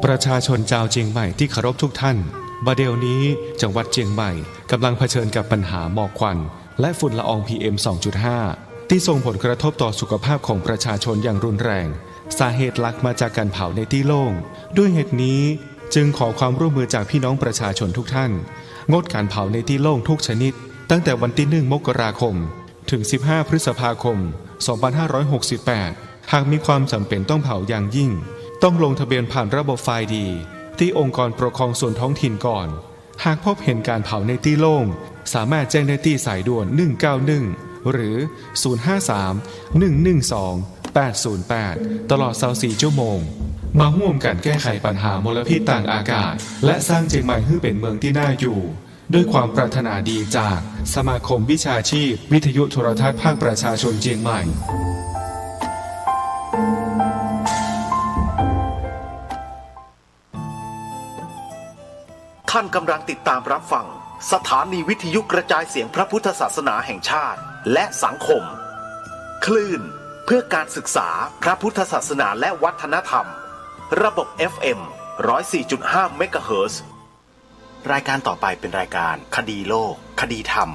ประชาชนชาวเชียงใหม่ที่เคารพทุกท่านบัดเดี๋ยวนี้จังหวัดเชียงใหม่กำลังเผชิญกับปัญหาหมอกควันและฝุ่นละออง PM 2.5 ที่ส่งผลกระทบต่อสุขภาพของประชาชนอย่างรุนแรงสาเหตุหลักมาจากการเผาในที่โล่งด้วยเหตุนี้จึงขอความร่วมมือจากพี่น้องประชาชนทุกท่านงดการเผาในที่โล่งทุกชนิดตั้งแต่วันที่ 1 มกราคมถึง 15 พฤษภาคม 2568 หากมีความจำเป็นต้องเผาอย่างยิ่งต้องลงทะเบียนผ่านระบบไฟล์ดีที่องค์กรปกครองส่วนท้องถิ่นก่อนหากพบเห็นการเผาในที่โล่งสามารถแจ้งได้ที่สายด่วน 191 หรือ 053-112-808 ตลอด24 ชั่วโมงมาร่วมกันแก้ไขปัญหามลพิษต่างอากาศและสร้างเชียงใหม่ให้เป็นเมืองที่น่าอยู่ด้วยความปรารถนาดีจากสมาคมวิชาชีพวิทยุโทรทัศน์ภาคประชาชนเชียงใหม่ท่านกำลังติดตามรับฟังสถานีวิทยุกระจายเสียงพระพุทธศาสนาแห่งชาติและสังคมคลื่นเพื่อการศึกษาพระพุทธศาสนาและวัฒนธรรมระบบ FM 104.5 เมกะเฮิรตซ์รายการต่อไปเป็นรายการคดีโลกคดีธรรม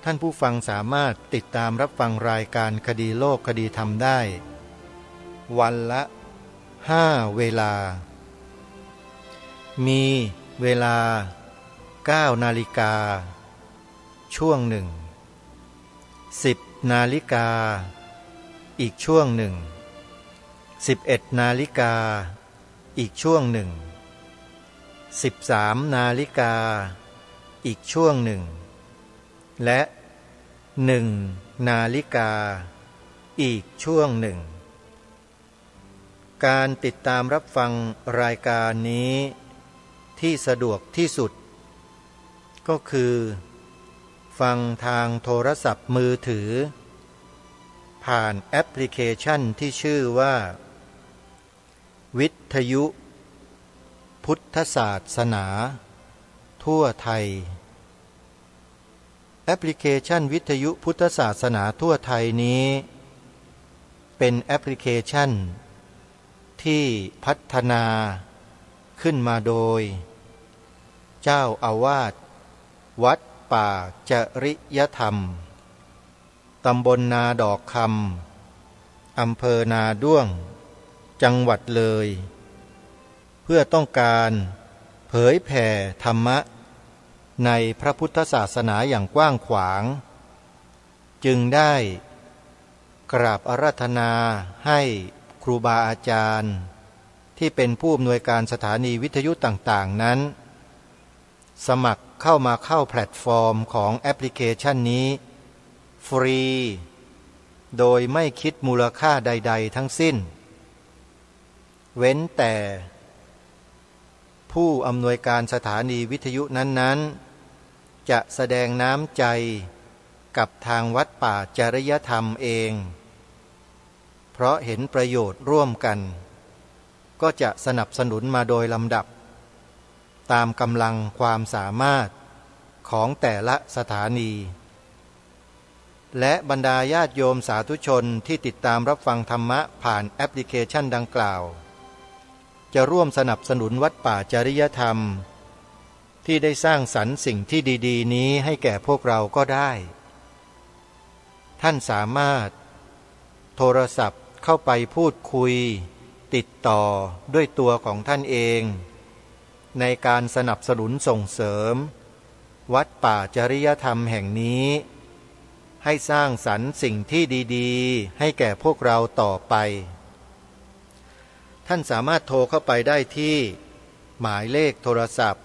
ท่านผู้ฟังสามารถติดตามรับฟังรายการคดีโลกคดีธรรมได้วันละ5 เวลามีเวลา 9 นาฬิกาช่วงหนึ่ง10 นาฬิกาอีกช่วงหนึ่ง11 นาฬิกาอีกช่วงหนึ่ง13 นาฬิกาอีกช่วงหนึ่งและ1 นาฬิกาอีกช่วงหนึ่งการติดตามรับฟังรายการนี้ที่สะดวกที่สุดก็คือฟังทางโทรศัพท์มือถือผ่านแอปพลิเคชันที่ชื่อว่าวิทยุพุทธศาสนาทั่วไทยแอปพลิเคชันวิทยุพุทธศาสนาทั่วไทยนี้เป็นแอปพลิเคชันที่พัฒนาขึ้นมาโดยเจ้าอาวาสวัดป่าจริยธรรมตำบลนาดอกคำอำเภอนาด้วงจังหวัดเลยเพื่อต้องการเผยแผ่ธรรมะในพระพุทธศาสนาอย่างกว้างขวางจึงได้กราบอาราธนาให้ครูบาอาจารย์ที่เป็นผู้อำนวยการสถานีวิทยุต่างๆนั้นสมัครเข้าแพลตฟอร์มของแอปพลิเคชันนี้ฟรี โดยไม่คิดมูลค่าใดๆทั้งสิ้นเว้นแต่ผู้อำนวยการสถานีวิทยุนั้นๆจะแสดงน้ำใจกับทางวัดป่าจริยธรรมเองเพราะเห็นประโยชน์ร่วมกันก็จะสนับสนุนมาโดยลำดับตามกำลังความสามารถของแต่ละสถานีและบรรดาญาติโยมสาธุชนที่ติดตามรับฟังธรรมะผ่านแอปพลิเคชันดังกล่าวจะร่วมสนับสนุนวัดป่าจริยธรรมที่ได้สร้างสรรค์สิ่งที่ดีๆนี้ให้แก่พวกเราก็ได้ท่านสามารถโทรศัพท์เข้าไปพูดคุยติดต่อด้วยตัวของท่านเองในการสนับสนุนส่งเสริมวัดป่าจริยธรรมแห่งนี้ให้สร้างสรรค์สิ่งที่ดีๆให้แก่พวกเราต่อไปท่านสามารถโทรเข้าไปได้ที่หมายเลขโทรศัพท์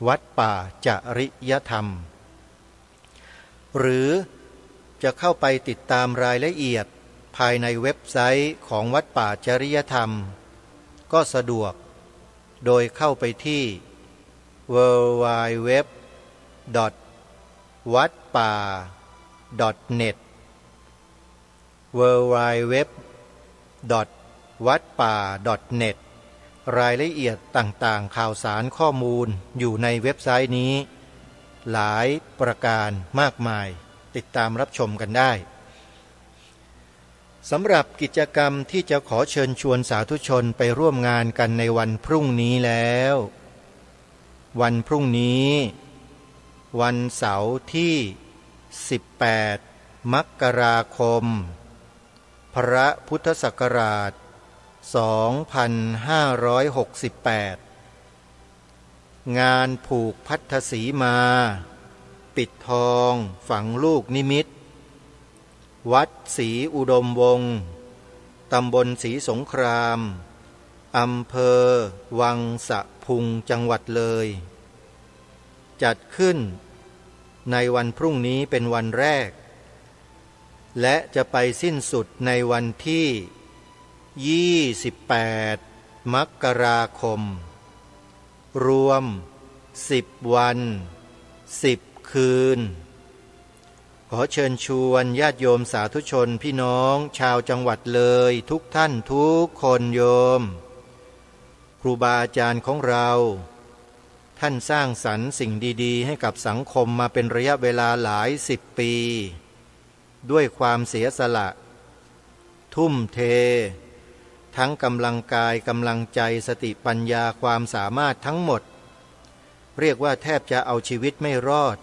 วัดป่าจริยธรรมหรือจะเข้าไปติดตามรายละเอียดภายในเว็บไซต์ของวัดป่าจริยธรรมก็สะดวกโดยเข้าไปที่ www.wadpa.net www.wadpa.net รายละเอียดต่างๆข่าวสารข้อมูลอยู่ในเว็บไซต์นี้หลายประการมากมายติดตามรับชมกันได้สำหรับกิจกรรมที่จะขอเชิญชวนสาธุชนไปร่วมงานกันในวันพรุ่งนี้แล้ววันพรุ่งนี้วันเสาร์ที่18มกราคมพระพุทธศักราช2568งานผูกพัทธสีมาปิดทองฝังลูกนิมิตวัดศรีอุดมวงศ์ตำบลศรีสงครามอำเภอวังสะพุงจังหวัดเลยจัดขึ้นในวันพรุ่งนี้เป็นวันแรกและจะไปสิ้นสุดในวันที่28มกราคมรวม10วัน10คืนขอเชิญชวนญาติโยมสาธุชนพี่น้องชาวจังหวัดเลยทุกท่านทุกคนโยมครูบาอาจารย์ของเราท่านสร้างสรรค์สิ่งดีๆให้กับสังคมมาเป็นระยะเวลาหลาย10 ปีด้วยความเสียสละทุ่มเททั้งกำลังกายกำลังใจสติปัญญาความสามารถทั้งหมดเรียกว่าแทบจะเอาชีวิตไม่รอด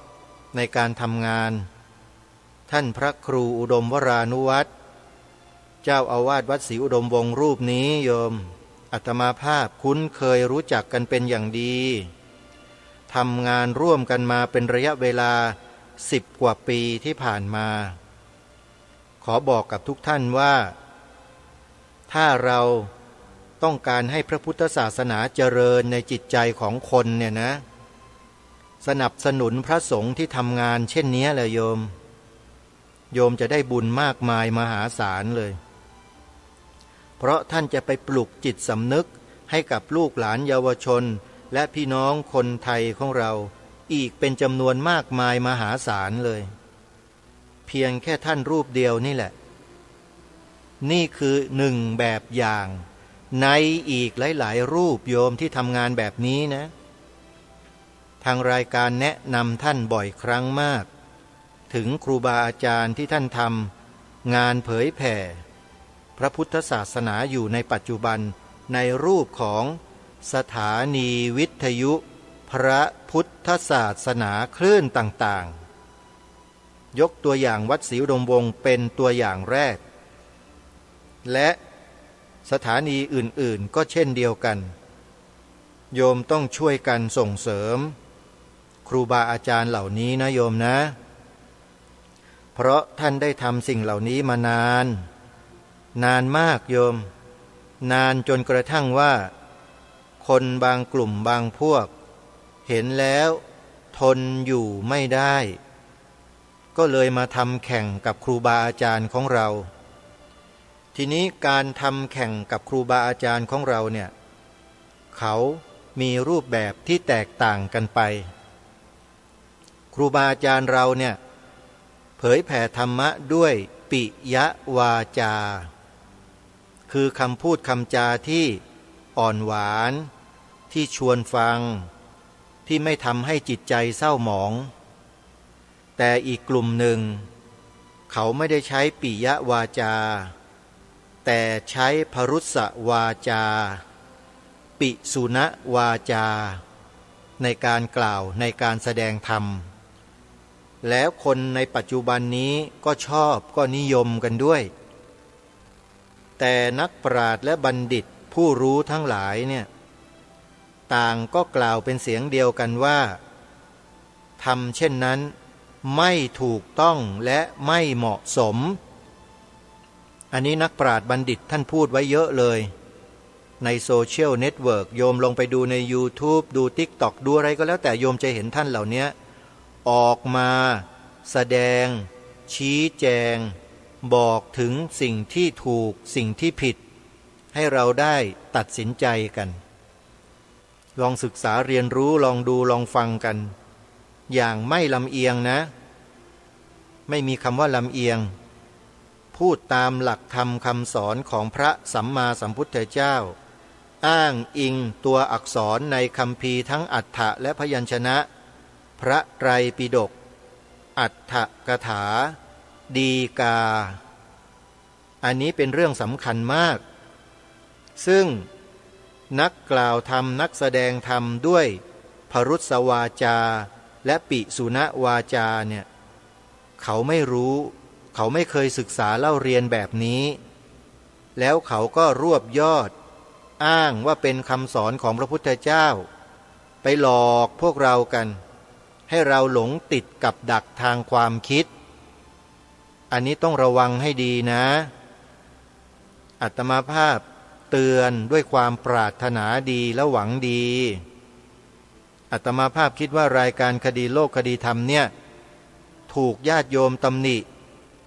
ในการทำงานท่านพระครูอุดมวรานุวัตรเจ้าอาวาสวัดศรีอุดมวงศ์รูปนี้โยมอาตมาภาพคุ้นเคยรู้จักกันเป็นอย่างดีทำงานร่วมกันมาเป็นระยะเวลา10 กว่าปีที่ผ่านมาขอบอกกับทุกท่านว่าถ้าเราต้องการให้พระพุทธศาสนาเจริญในจิตใจของคนเนี่ยนะสนับสนุนพระสงฆ์ที่ทำงานเช่นนี้แหละโยมจะได้บุญมากมายมหาศาลเลยเพราะท่านจะไปปลุกจิตสำนึกให้กับลูกหลานเยาวชนและพี่น้องคนไทยของเราอีกเป็นจำนวนมากมายมหาศาลเลยเพียงแค่ท่านรูปเดียวนี่แหละนี่คือ1แบบอย่างในอีกหลายๆรูปโยมที่ทำงานแบบนี้นะทางรายการแนะนำท่านบ่อยครั้งมากถึงครูบาอาจารย์ที่ท่านทำงานเผยแผ่พระพุทธศาสนาอยู่ในปัจจุบันในรูปของสถานีวิทยุพระพุทธศาสนาคลื่นต่างๆยกตัวอย่างวัดศรีอุดมวงศ์เป็นตัวอย่างแรกและสถานีอื่นๆก็เช่นเดียวกัน โยมต้องช่วยกันส่งเสริมครูบาอาจารย์เหล่านี้นะโยมนะ เพราะท่านได้ทำสิ่งเหล่านี้มานานมากโยมนานจนกระทั่งว่าคนบางกลุ่มบางพวกเห็นแล้วทนอยู่ไม่ได้ก็เลยมาทำแข่งกับครูบาอาจารย์ของเราทีนี้การทำแข่งกับครูบาอาจารย์ของเราเนี่ยเขามีรูปแบบที่แตกต่างกันไปครูบาอาจารย์เราเนี่ยเผยแผ่ธรรมะด้วยปิยวาจาคือคำพูดคำจาที่อ่อนหวานที่ชวนฟังที่ไม่ทำให้จิตใจเศร้าหมองแต่อีกกลุ่มหนึ่งเขาไม่ได้ใช้ปิยวาจาแต่ใช้พรุสวาจาปิสุณวาจาในการกล่าวในการแสดงธรรมแล้วคนในปัจจุบันนี้ก็ชอบก็นิยมกันด้วยแต่นักปราชญ์และบัณฑิตผู้รู้ทั้งหลายเนี่ยต่างก็กล่าวเป็นเสียงเดียวกันว่าทำเช่นนั้นไม่ถูกต้องและไม่เหมาะสมอันนี้นักปราชญ์บัณฑิตท่านพูดไว้เยอะเลยในโซเชียลเน็ตเวิร์กโยมลงไปดูใน YouTube ดู TikTok ดูอะไรก็แล้วแต่โยมจะเห็นท่านเหล่านี้ออกมาแสดงชี้แจงบอกถึงสิ่งที่ถูกสิ่งที่ผิดให้เราได้ตัดสินใจกันลองศึกษาเรียนรู้ลองดูลองฟังกันอย่างไม่ลำเอียงนะไม่มีคำว่าลำเอียงพูดตามหลักธรรมคำสอนของพระสัมมาสัมพุทธเจ้าอ้างอิงตัวอักษรในคัมภีร์ทั้งอัฏฐะและพยัญชนะพระไตรปิฎกอัฏฐกถาดีกาอันนี้เป็นเรื่องสำคัญมากซึ่งนักกล่าวธรรมนักแสดงธรรมด้วยพรุสวาจาและปิสุณวาจาเนี่ยเขาไม่รู้เขาไม่เคยศึกษาเล่าเรียนแบบนี้แล้วเขาก็รวบยอดอ้างว่าเป็นคำสอนของพระพุทธเจ้าไปหลอกพวกเรากันให้เราหลงติดกับดักทางความคิดอันนี้ต้องระวังให้ดีนะอาตมาภาพเตือนด้วยความปรารถนาดีและหวังดีอาตมาภาพคิดว่ารายการคดีโลกคดีธรรมเนี่ยถูกญาติโยมตำหนิ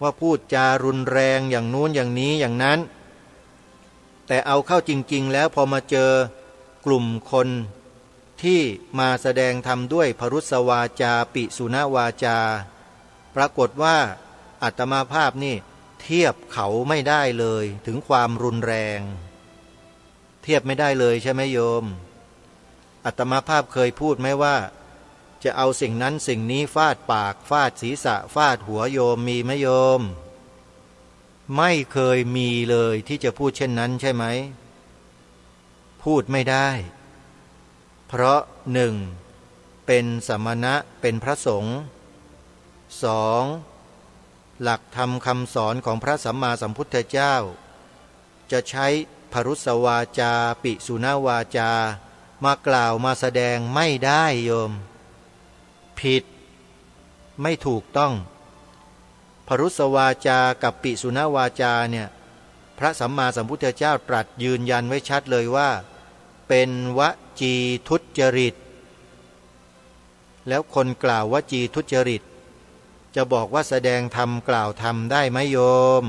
ว่าพูดจารุนแรงอย่างนู้นอย่างนี้อย่างนั้นแต่เอาเข้าจริงๆแล้วพอมาเจอกลุ่มคนที่มาแสดงธรรมด้วยพรุสวาจาปิสุณวาจาปรากฏว่าอาตมาภาพนี่เทียบเขาไม่ได้เลยถึงความรุนแรงเทียบไม่ได้เลยใช่ไหมโยมอาตมาภาพเคยพูดไหมว่าจะเอาสิ่งนั้นสิ่งนี้ฟาดปากฟาดศีรษะฟาดหัวโยมมีไหมโยมไม่เคยมีเลยที่จะพูดเช่นนั้นใช่ไหมพูดไม่ได้เพราะหนึ่งเป็นสมณะเป็นพระสงฆ์สองหลักธรรมคำสอนของพระสัมมาสัมพุทธเจ้าจะใช้พรุสวาจาปิสุณวาจามากล่าวมาแสดงไม่ได้โยมผิดไม่ถูกต้องพรุสวาจากับปิสุณวาจาเนี่ยพระสัมมาสัมพุทธเจ้าตรัสยืนยันไว้ชัดเลยว่าเป็นวจีทุจริตแล้วคนกล่าววจีทุจริตจะบอกว่าแสดงธรรมกล่าวธรรมได้ไหมโยม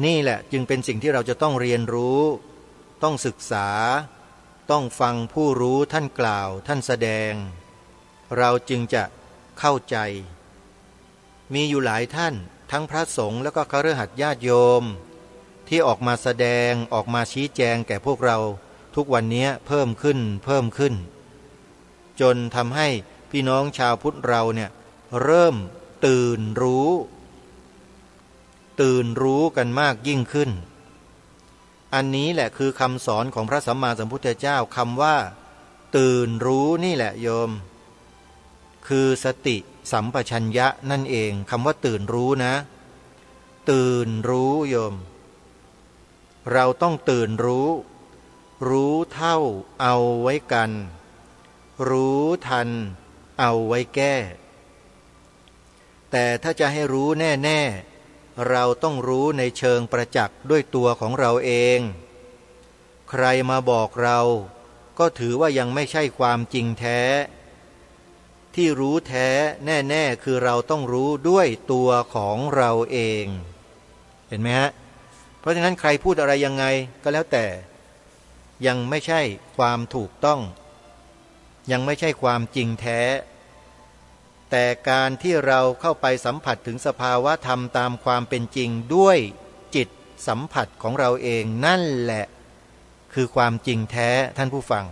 นี่แหละจึงเป็นสิ่งที่เราจะต้องเรียนรู้ต้องศึกษาต้องฟังผู้รู้ท่านกล่าวท่านแสดงเราจึงจะเข้าใจมีอยู่หลายท่านทั้งพระสงฆ์แล้วก็คฤหัสถ์ญาติโยมที่ออกมาแสดงออกมาชี้แจงแก่พวกเราทุกวันนี้เพิ่มขึ้นจนทำให้พี่น้องชาวพุทธเราเนี่ยเริ่มตื่นรู้กันมากยิ่งขึ้นอันนี้แหละคือคำสอนของพระสัมมาสัมพุทธเจ้าคำว่าตื่นรู้นี่แหละโยมคือสติสัมปชัญญะนั่นเองคำว่าตื่นรู้นะตื่นรู้โยมเราต้องตื่นรู้ รู้เท่าเอาไว้กัน รู้ทันเอาไว้แก้แต่ถ้าจะให้รู้แน่ๆเราต้องรู้ในเชิงประจักษ์ด้วยตัวของเราเองใครมาบอกเราก็ถือว่ายังไม่ใช่ความจริงแท้ที่รู้แท้แน่ๆคือเราต้องรู้ด้วยตัวของเราเองเห็นไหมฮะเพราะฉะนั้นใครพูดอะไรยังไงก็แล้วแต่ยังไม่ใช่ความถูกต้องยังไม่ใช่ความจริงแท้แต่การที่เราเข้าไปสัมผัสถึงสภาวะธรรมตามความเป็นจริงด้วยจิตสัมผัสของเราเองนั่นแหละคือความจริงแท้ท่านผู้ฟัง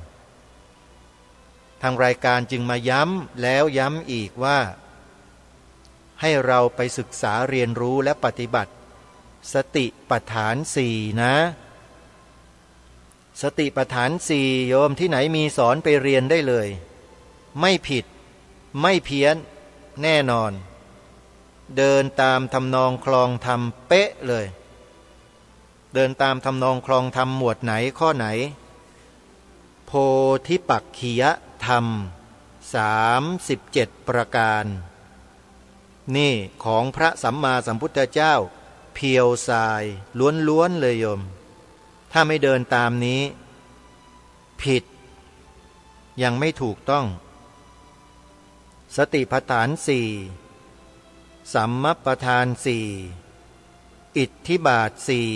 ทางรายการจึงมาย้ำแล้วย้ำอีกว่าให้เราไปศึกษาเรียนรู้และปฏิบัติสติปัฏฐานสี่นะสติปัฏฐานสี่โยมที่ไหนมีสอนไปเรียนได้เลยไม่ผิดไม่เพี้ยนแน่นอนเดินตามทำนองคลองธรรมเป๊ะเลยเดินตามทำนองคลองธรรมหมวดไหนข้อไหนโพธิปักขิยธรรม37ประการนี่ของพระสัมมาสัมพุทธเจ้าเพียวทรายล้วนๆเลยโยมถ้าไม่เดินตามนี้ผิดยังไม่ถูกต้องสติปัฏฐานสี่สัมมัปปทานสี่อิทธิบาทสี่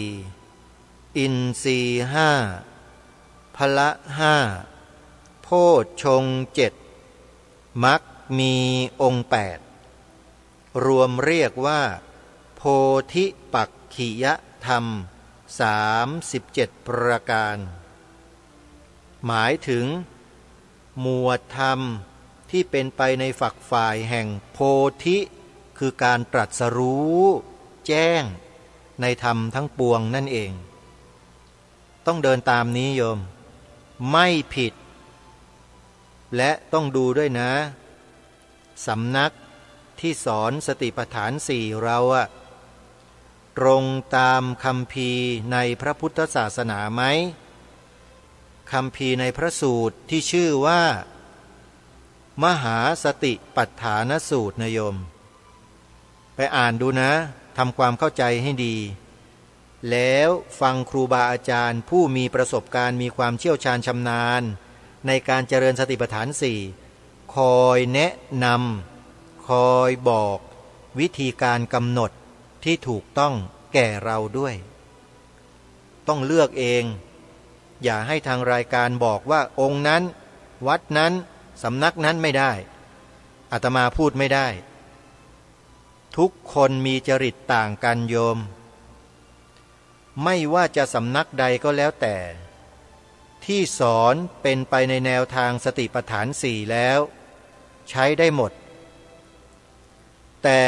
อินทรีย์ห้าพละห้าโพชฌงค์เจ็ดมรรคมีองค์8รวมเรียกว่าโพธิปักขิยธรรม37ประการหมายถึงหมวดธรรมที่เป็นไปในฝักฝ่ายแห่งโพธิคือการตรัสรู้แจ้งในธรรมทั้งปวงนั่นเองต้องเดินตามนี้โยมไม่ผิดและต้องดูด้วยนะสำนักที่สอนสติปัฏฐานสี่เราอะตรงตามคัมภีร์ในพระพุทธศาสนาไหมคัมภีร์ในพระสูตรที่ชื่อว่ามหาสติปัฏฐานสูตรนะโยมไปอ่านดูนะทำความเข้าใจให้ดีแล้วฟังครูบาอาจารย์ผู้มีประสบการณ์มีความเชี่ยวชาญชำนาญในการเจริญสติปัฏฐานสี่คอยแนะนำคอยบอกวิธีการกำหนดที่ถูกต้องแก่เราด้วยต้องเลือกเองอย่าให้ทางรายการบอกว่าองค์นั้นวัดนั้นสำนักนั้นไม่ได้อาตมาพูดไม่ได้ทุกคนมีจริตต่างกันโยมไม่ว่าจะสำนักใดก็แล้วแต่ที่สอนเป็นไปในแนวทางสติปัฏฐานสี่แล้วใช้ได้หมดแต่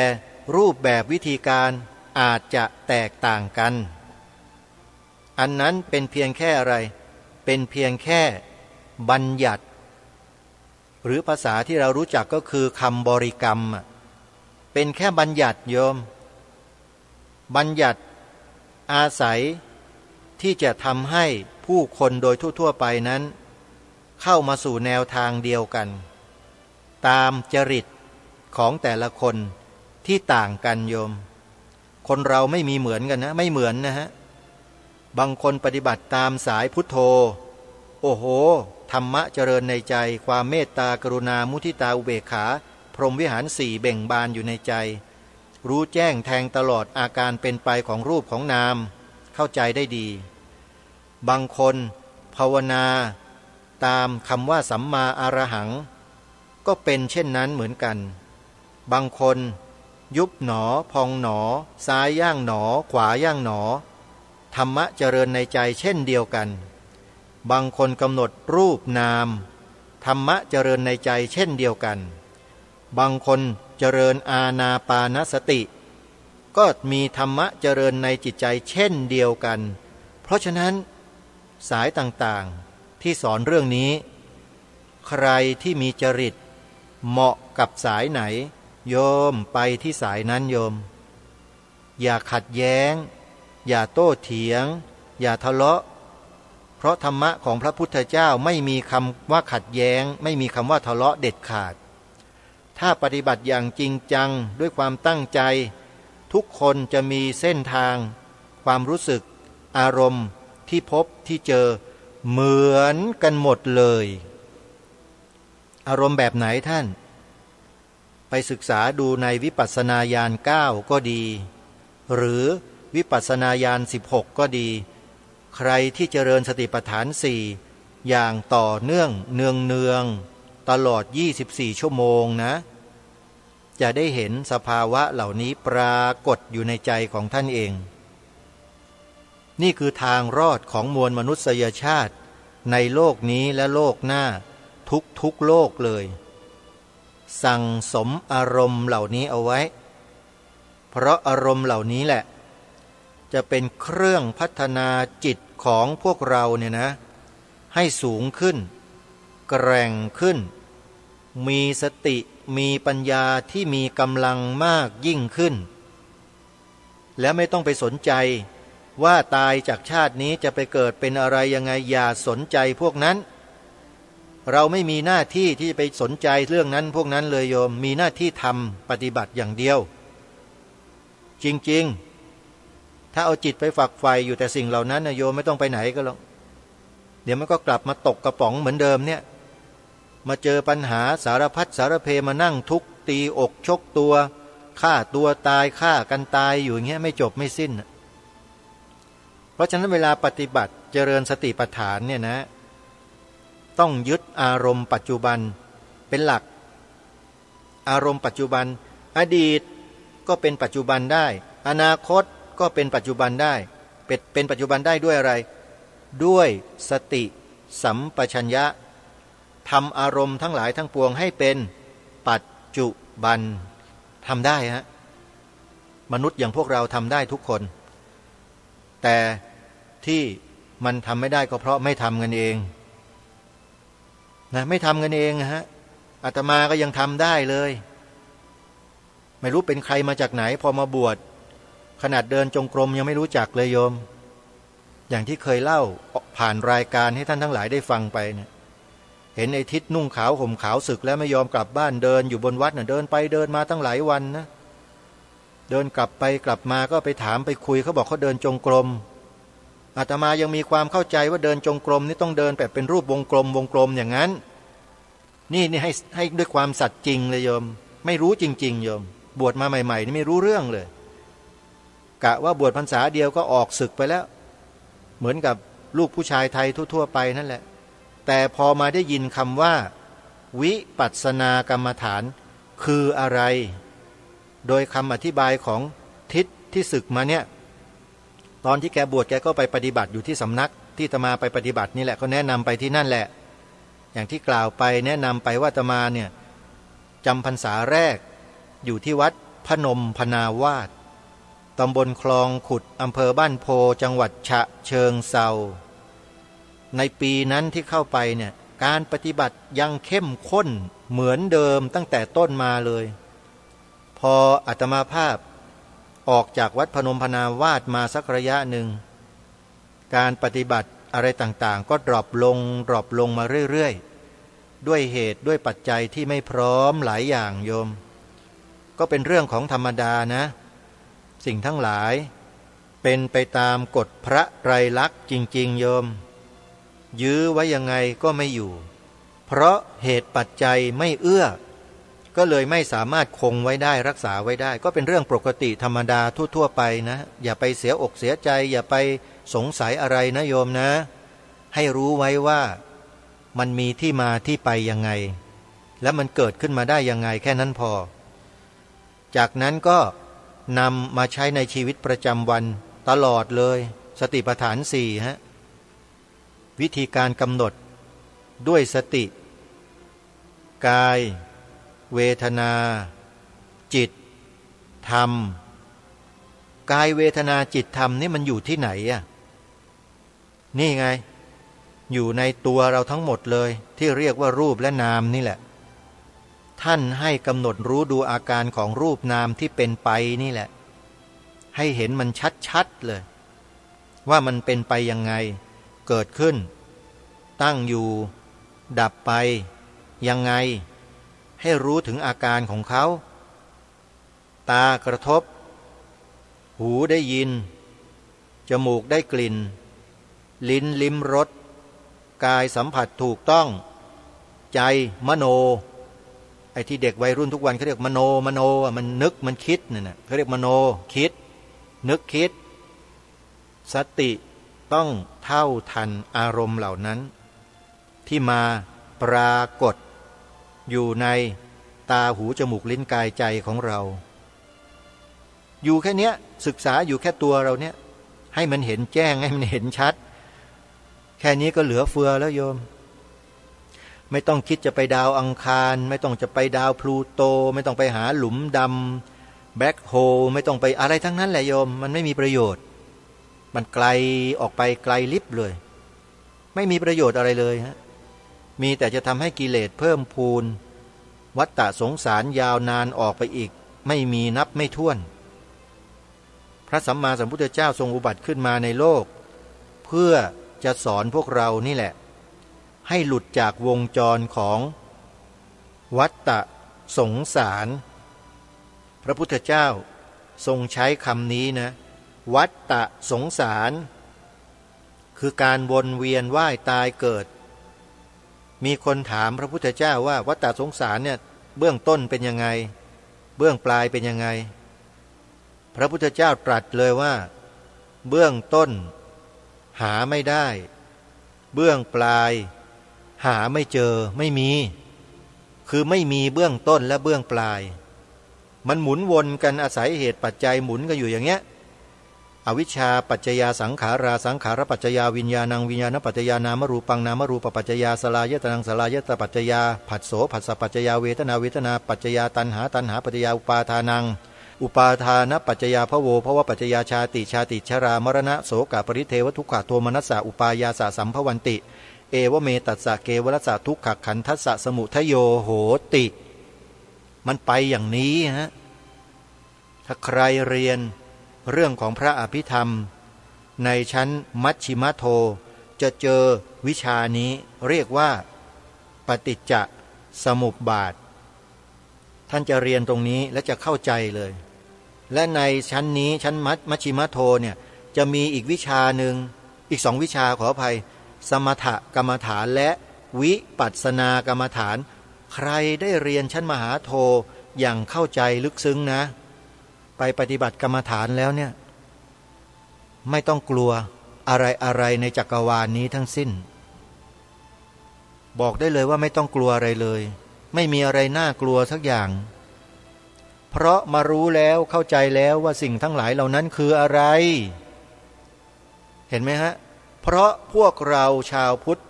รูปแบบวิธีการอาจจะแตกต่างกันอันนั้นเป็นเพียงแค่อะไรเป็นเพียงแค่บัญญัติหรือภาษาที่เรารู้จักก็คือคำบริกรรมเป็นแค่บัญญัติโยมบัญญัติอาศัยที่จะทำให้ผู้คนโดยทั่วๆไปนั้นเข้ามาสู่แนวทางเดียวกันตามจริตของแต่ละคนที่ต่างกันโยมคนเราไม่มีเหมือนกันนะไม่เหมือนนะฮะบางคนปฏิบัติตามสายพุทโธโอ้โหธรรมะเจริญในใจความเมตตากรุณามุทิตาอุเบกขาพรหมวิหารสี่เบ่งบานอยู่ในใจรู้แจ้งแทงตลอดอาการเป็นไปของรูปของนามเข้าใจได้ดีบางคนภาวนาตามคำว่าสัมมาอรหังก็เป็นเช่นนั้นเหมือนกันบางคนยุบหนอพองหนอซ้ายย่างหนอขวาย่างหนอธรรมะเจริญในใจเช่นเดียวกันบางคนกำหนดรูปนามธรรมะเจริญในใจเช่นเดียวกันบางคนเจริญอานาปานสติก็มีธรรมะเจริญในจิตใจเช่นเดียวกันเพราะฉะนั้นสายต่างๆที่สอนเรื่องนี้ใครที่มีจริตเหมาะกับสายไหนโยมไปที่สายนั้นโยมอย่าขัดแย้งอย่าโต้เถียงอย่าทะเลาะ เพราะธรรมะของพระพุทธเจ้าไม่มีคำว่าขัดแย้งไม่มีคำว่าทะเลาะเด็ดขาดถ้าปฏิบัติอย่างจริงจังด้วยความตั้งใจทุกคนจะมีเส้นทางความรู้สึกอารมณ์ที่พบที่เจอเหมือนกันหมดเลยอารมณ์แบบไหนท่านไปศึกษาดูในวิปัสสนาญาณ9ก็ดีหรือวิปัสสนาญาณ16ก็ดีใครที่เจริญสติปัฏฐาน4อย่างต่อเนื่องเนืองตลอด24ชั่วโมงนะจะได้เห็นสภาวะเหล่านี้ปรากฏอยู่ในใจของท่านเองนี่คือทางรอดของมวลมนุษยชาติในโลกนี้และโลกหน้าทุกโลกเลยสั่งสมอารมณ์เหล่านี้เอาไว้เพราะอารมณ์เหล่านี้แหละจะเป็นเครื่องพัฒนาจิตของพวกเราเนี่ยนะให้สูงขึ้นแกร่งขึ้นมีสติมีปัญญาที่มีกำลังมากยิ่งขึ้นและไม่ต้องไปสนใจว่าตายจากชาตินี้จะไปเกิดเป็นอะไรยังไงอย่าสนใจพวกนั้นเราไม่มีหน้าที่ที่จะไปสนใจเรื่องนั้นพวกนั้นเลยโยมมีหน้าที่ทำปฏิบัติอย่างเดียวจริงๆถ้าเอาจิตไปฝักใฝ่อยู่แต่สิ่งเหล่านั้นนะโยมไม่ต้องไปไหนก็หรอกเดี๋ยวมันก็กลับมาตกกระป๋องเหมือนเดิมเนี่ยมาเจอปัญหาสารพัดสารเพมานั่งทุกตีอกชกตัวฆ่าตัวตายฆ่ากันตายอยู่อย่างเงี้ยไม่จบไม่สิ้นเพราะฉะนั้นเวลาปฏิบัติเจริญสติปัฏฐานเนี่ยนะต้องยึดอารมณ์ปัจจุบันเป็นหลักอารมณ์ปัจจุบันอดีตก็เป็นปัจจุบันได้อนาคตก็เป็นปัจจุบันได้เป็นปัจจุบันได้ด้วยอะไรด้วยสติสัมปชัญญะทำอารมณ์ทั้งหลายทั้งปวงให้เป็นปัจจุบันทำได้ฮะมนุษย์อย่างพวกเราทำได้ทุกคนแต่ที่มันทำไม่ได้ก็เพราะไม่ทำกันเองนะไม่ทำกันเองฮะอาตมาก็ยังทำได้เลยไม่รู้เป็นใครมาจากไหนพอมาบวชขนาดเดินจงกรมยังไม่รู้จักเลยโยมอย่างที่เคยเล่าผ่านรายการให้ท่านทั้งหลายได้ฟังไปเนี่ยเห็นไอ้ทิศนุ่งขาวห่มขาวศึกแล้วไม่ยอมกลับบ้านเดินอยู่บนวัดน่ะเดินไปเดินมาตั้งหลายวันนะเดินกลับไปกลับมาก็ไปถามไปคุยเขาบอกเขาเดินจงกรมอาตมายังมีความเข้าใจว่าเดินจงกรมนี่ต้องเดินแบบเป็นรูปวงกลมอย่างนั้นนี่ให้ด้วยความสัตย์จริงเลยโยมไม่รู้จริงๆโยมบวชมาใหม่ๆนี่ไม่รู้เรื่องเลยกะว่าบวชพรรษาเดียวก็ออกศึกไปแล้วเหมือนกับลูกผู้ชายไทยทั่วๆไปนั่นแหละแต่พอมาได้ยินคำว่าวิปัสสนากรรมฐานคืออะไรโดยคำอธิบายของทิศที่ศึกมาเนี่ยตอนที่แกบวชแกก็ไปปฏิบัติอยู่ที่สำนักที่อาตมาไปปฏิบัตินี่แหละก็แนะนำไปที่นั่นแหละอย่างที่กล่าวไปแนะนำไปว่าอาตมาเนี่ยจำพรรษาแรกอยู่ที่วัดพนมพนาวาสตำบลคลองขุดอำเภอบ้านโพจังหวัดฉะเชิงเทราในปีนั้นที่เข้าไปเนี่ยการปฏิบัติยังเข้มข้นเหมือนเดิมตั้งแต่ต้นมาเลยพออาตมาภาพออกจากวัดพนมพนาวาสมาสักระยะหนึ่งการปฏิบัติอะไรต่างๆก็ดรอปลงมาเรื่อยๆด้วยเหตุด้วยปัจจัยที่ไม่พร้อมหลายอย่างโยมก็เป็นเรื่องของธรรมดานะสิ่งทั้งหลายเป็นไปตามกฎพระไตรลักษณ์จริงๆโยมยื้อไว้ยังไงก็ไม่อยู่เพราะเหตุปัจจัยไม่เอื้อก็เลยไม่สามารถคงไว้ได้รักษาไว้ได้ก็เป็นเรื่องปกติธรรมดาทั่วๆไปนะอย่าไปเสียอกเสียใจอย่าไปสงสัยอะไรนะโยมนะให้รู้ไว้ว่ามันมีที่มาที่ไปยังไงและมันเกิดขึ้นมาได้ยังไงแค่นั้นพอจากนั้นก็นำมาใช้ในชีวิตประจำวันตลอดเลยสติปัฏฐาน4ฮะวิธีการกำหนดด้วยสติกายเวทนาจิตธรรมกายเวทนาจิตธรรมนี่มันอยู่ที่ไหนอ่ะนี่ไงอยู่ในตัวเราทั้งหมดเลยที่เรียกว่ารูปและนามนี่แหละท่านให้กำหนดรู้ดูอาการของรูปนามที่เป็นไปนี่แหละให้เห็นมันชัดๆเลยว่ามันเป็นไปยังไง เกิดขึ้นตั้งอยู่ดับไปยังไงให้รู้ถึงอาการของเขาตากระทบหูได้ยินจมูกได้กลิ่นลิ้นลิ้มรสกายสัมผัสถูกต้องใจมโนไอ้ที่เด็กวัยรุ่นทุกวันเขาเรียกมโนมันนึกมันคิดนั่นน่ะเขาเรียกมโนคิดนึกคิดสติต้องเท่าทันอารมณ์เหล่านั้นที่มาปรากฏอยู่ในตาหูจมูกลิ้นกายใจของเราอยู่แค่เนี้ยศึกษาอยู่แค่ตัวเราเนี้ยให้มันเห็นแจ้งให้มันเห็นชัดแค่นี้ก็เหลือเฟือแล้วโยมไม่ต้องคิดจะไปดาวอังคารไม่ต้องจะไปดาวพลูโตไม่ต้องไปหาหลุมดำแบล็คโฮลไม่ต้องไปอะไรทั้งนั้นแหละโยมมันไม่มีประโยชน์มันไกลออกไปไกลลิบเลยไม่มีประโยชน์อะไรเลยฮะมีแต่จะทำให้กิเลสเพิ่มพูนวัฏฏะสงสารยาวนานออกไปอีกไม่มีนับไม่ถ้วนพระสัมมาสัมพุทธเจ้าทรงอุบัติขึ้นมาในโลกเพื่อจะสอนพวกเรานี่แหละให้หลุดจากวงจรของวัฏฏะสงสารพระพุทธเจ้าทรงใช้คำนี้นะวัฏฏะสงสารคือการวนเวียนว่ายตายเกิดมีคนถามพระพุทธเจ้าว่าวัฏฏะสงสารเนี่ยเบื้องต้นเป็นยังไงเบื้องปลายเป็นยังไงพระพุทธเจ้าตรัสเลยว่าเบื้องต้นหาไม่ได้เบื้องปลายหาไม่เจอไม่มีคือไม่มีเบื้องต้นและเบื้องปลายมันหมุนวนกันอาศัยเหตุปัจจัยหมุนกันอยู่อย่างเงี้ยอวิชชาปัจจยาสังขาราสังขารปัจจยาวิญญาณังวิญญาณปัจจยานามรูปังนามรูปปัจจยาสลายตนังสลายตปัจจยาผัสโสผัสสะปัจจยาเวทนาเวทนาปัจจยาตัณหาตัณหาปัจจยาอุปาทานังอุปาทานปัจจยาภโวภวปัจจยาชาติชาติชรามรณะโสกปริเทวทุกขโทมนัสสะอุปายาสะสัมภวันติเอวเมตัสสะเกวรัสสะทุกขขันธัสสะสมุทโยโหติมันไปอย่างนี้ฮะถ้าใครเรียนเรื่องของพระอภิธรรมในชั้นมัชชิมโทจะเจอวิชานี้เรียกว่าปฏิจจสมุปบาทท่านจะเรียนตรงนี้และจะเข้าใจเลยและในชั้นนี้ชั้นมัชชิมโทเนี่ยจะมีอีกวิชาหนึ่งอีกสองวิชาขออภัยสมถกรรมฐานและวิปัสสนากรรมฐานใครได้เรียนชั้นมหาโทอย่างเข้าใจลึกซึ้งนะไปปฏิบัติกรรมฐานแล้วเนี่ยไม่ต้องกลัวอะไรในจักรวาลนี้ทั้งสิ้นบอกได้เลยว่าไม่ต้องกลัวอะไรเลยไม่มีอะไรน่ากลัวสักอย่างเพราะมารู้แล้วเข้าใจแล้วว่าสิ่งทั้งหลายเหล่านั้นคืออะไรเห็นไหมฮะเพราะพวกเราชาวพุทธ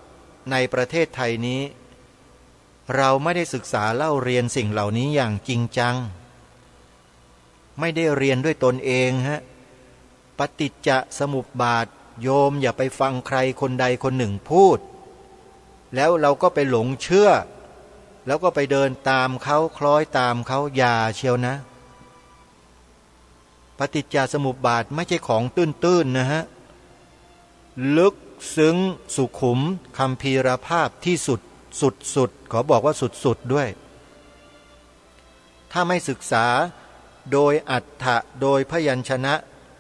ในประเทศไทยนี้เราไม่ได้ศึกษาเล่าเรียนสิ่งเหล่านี้อย่างจริงจังไม่ได้เรียนด้วยตนเองฮะปฏิจจสมุปบาทโยมอย่าไปฟังใครคนใดคนหนึ่งพูดแล้วเราก็ไปหลงเชื่อแล้วก็ไปเดินตามเขาคล้อยตามเขาอย่าเชียวนะปฏิจจสมุปบาทไม่ใช่ของตื้นๆนะฮะลึกซึ้งสุขุมคัมภีรภาพที่สุดขอบอกว่าสุดด้วยถ้าไม่ศึกษาโดยอรรถะโดยพยัญชนะ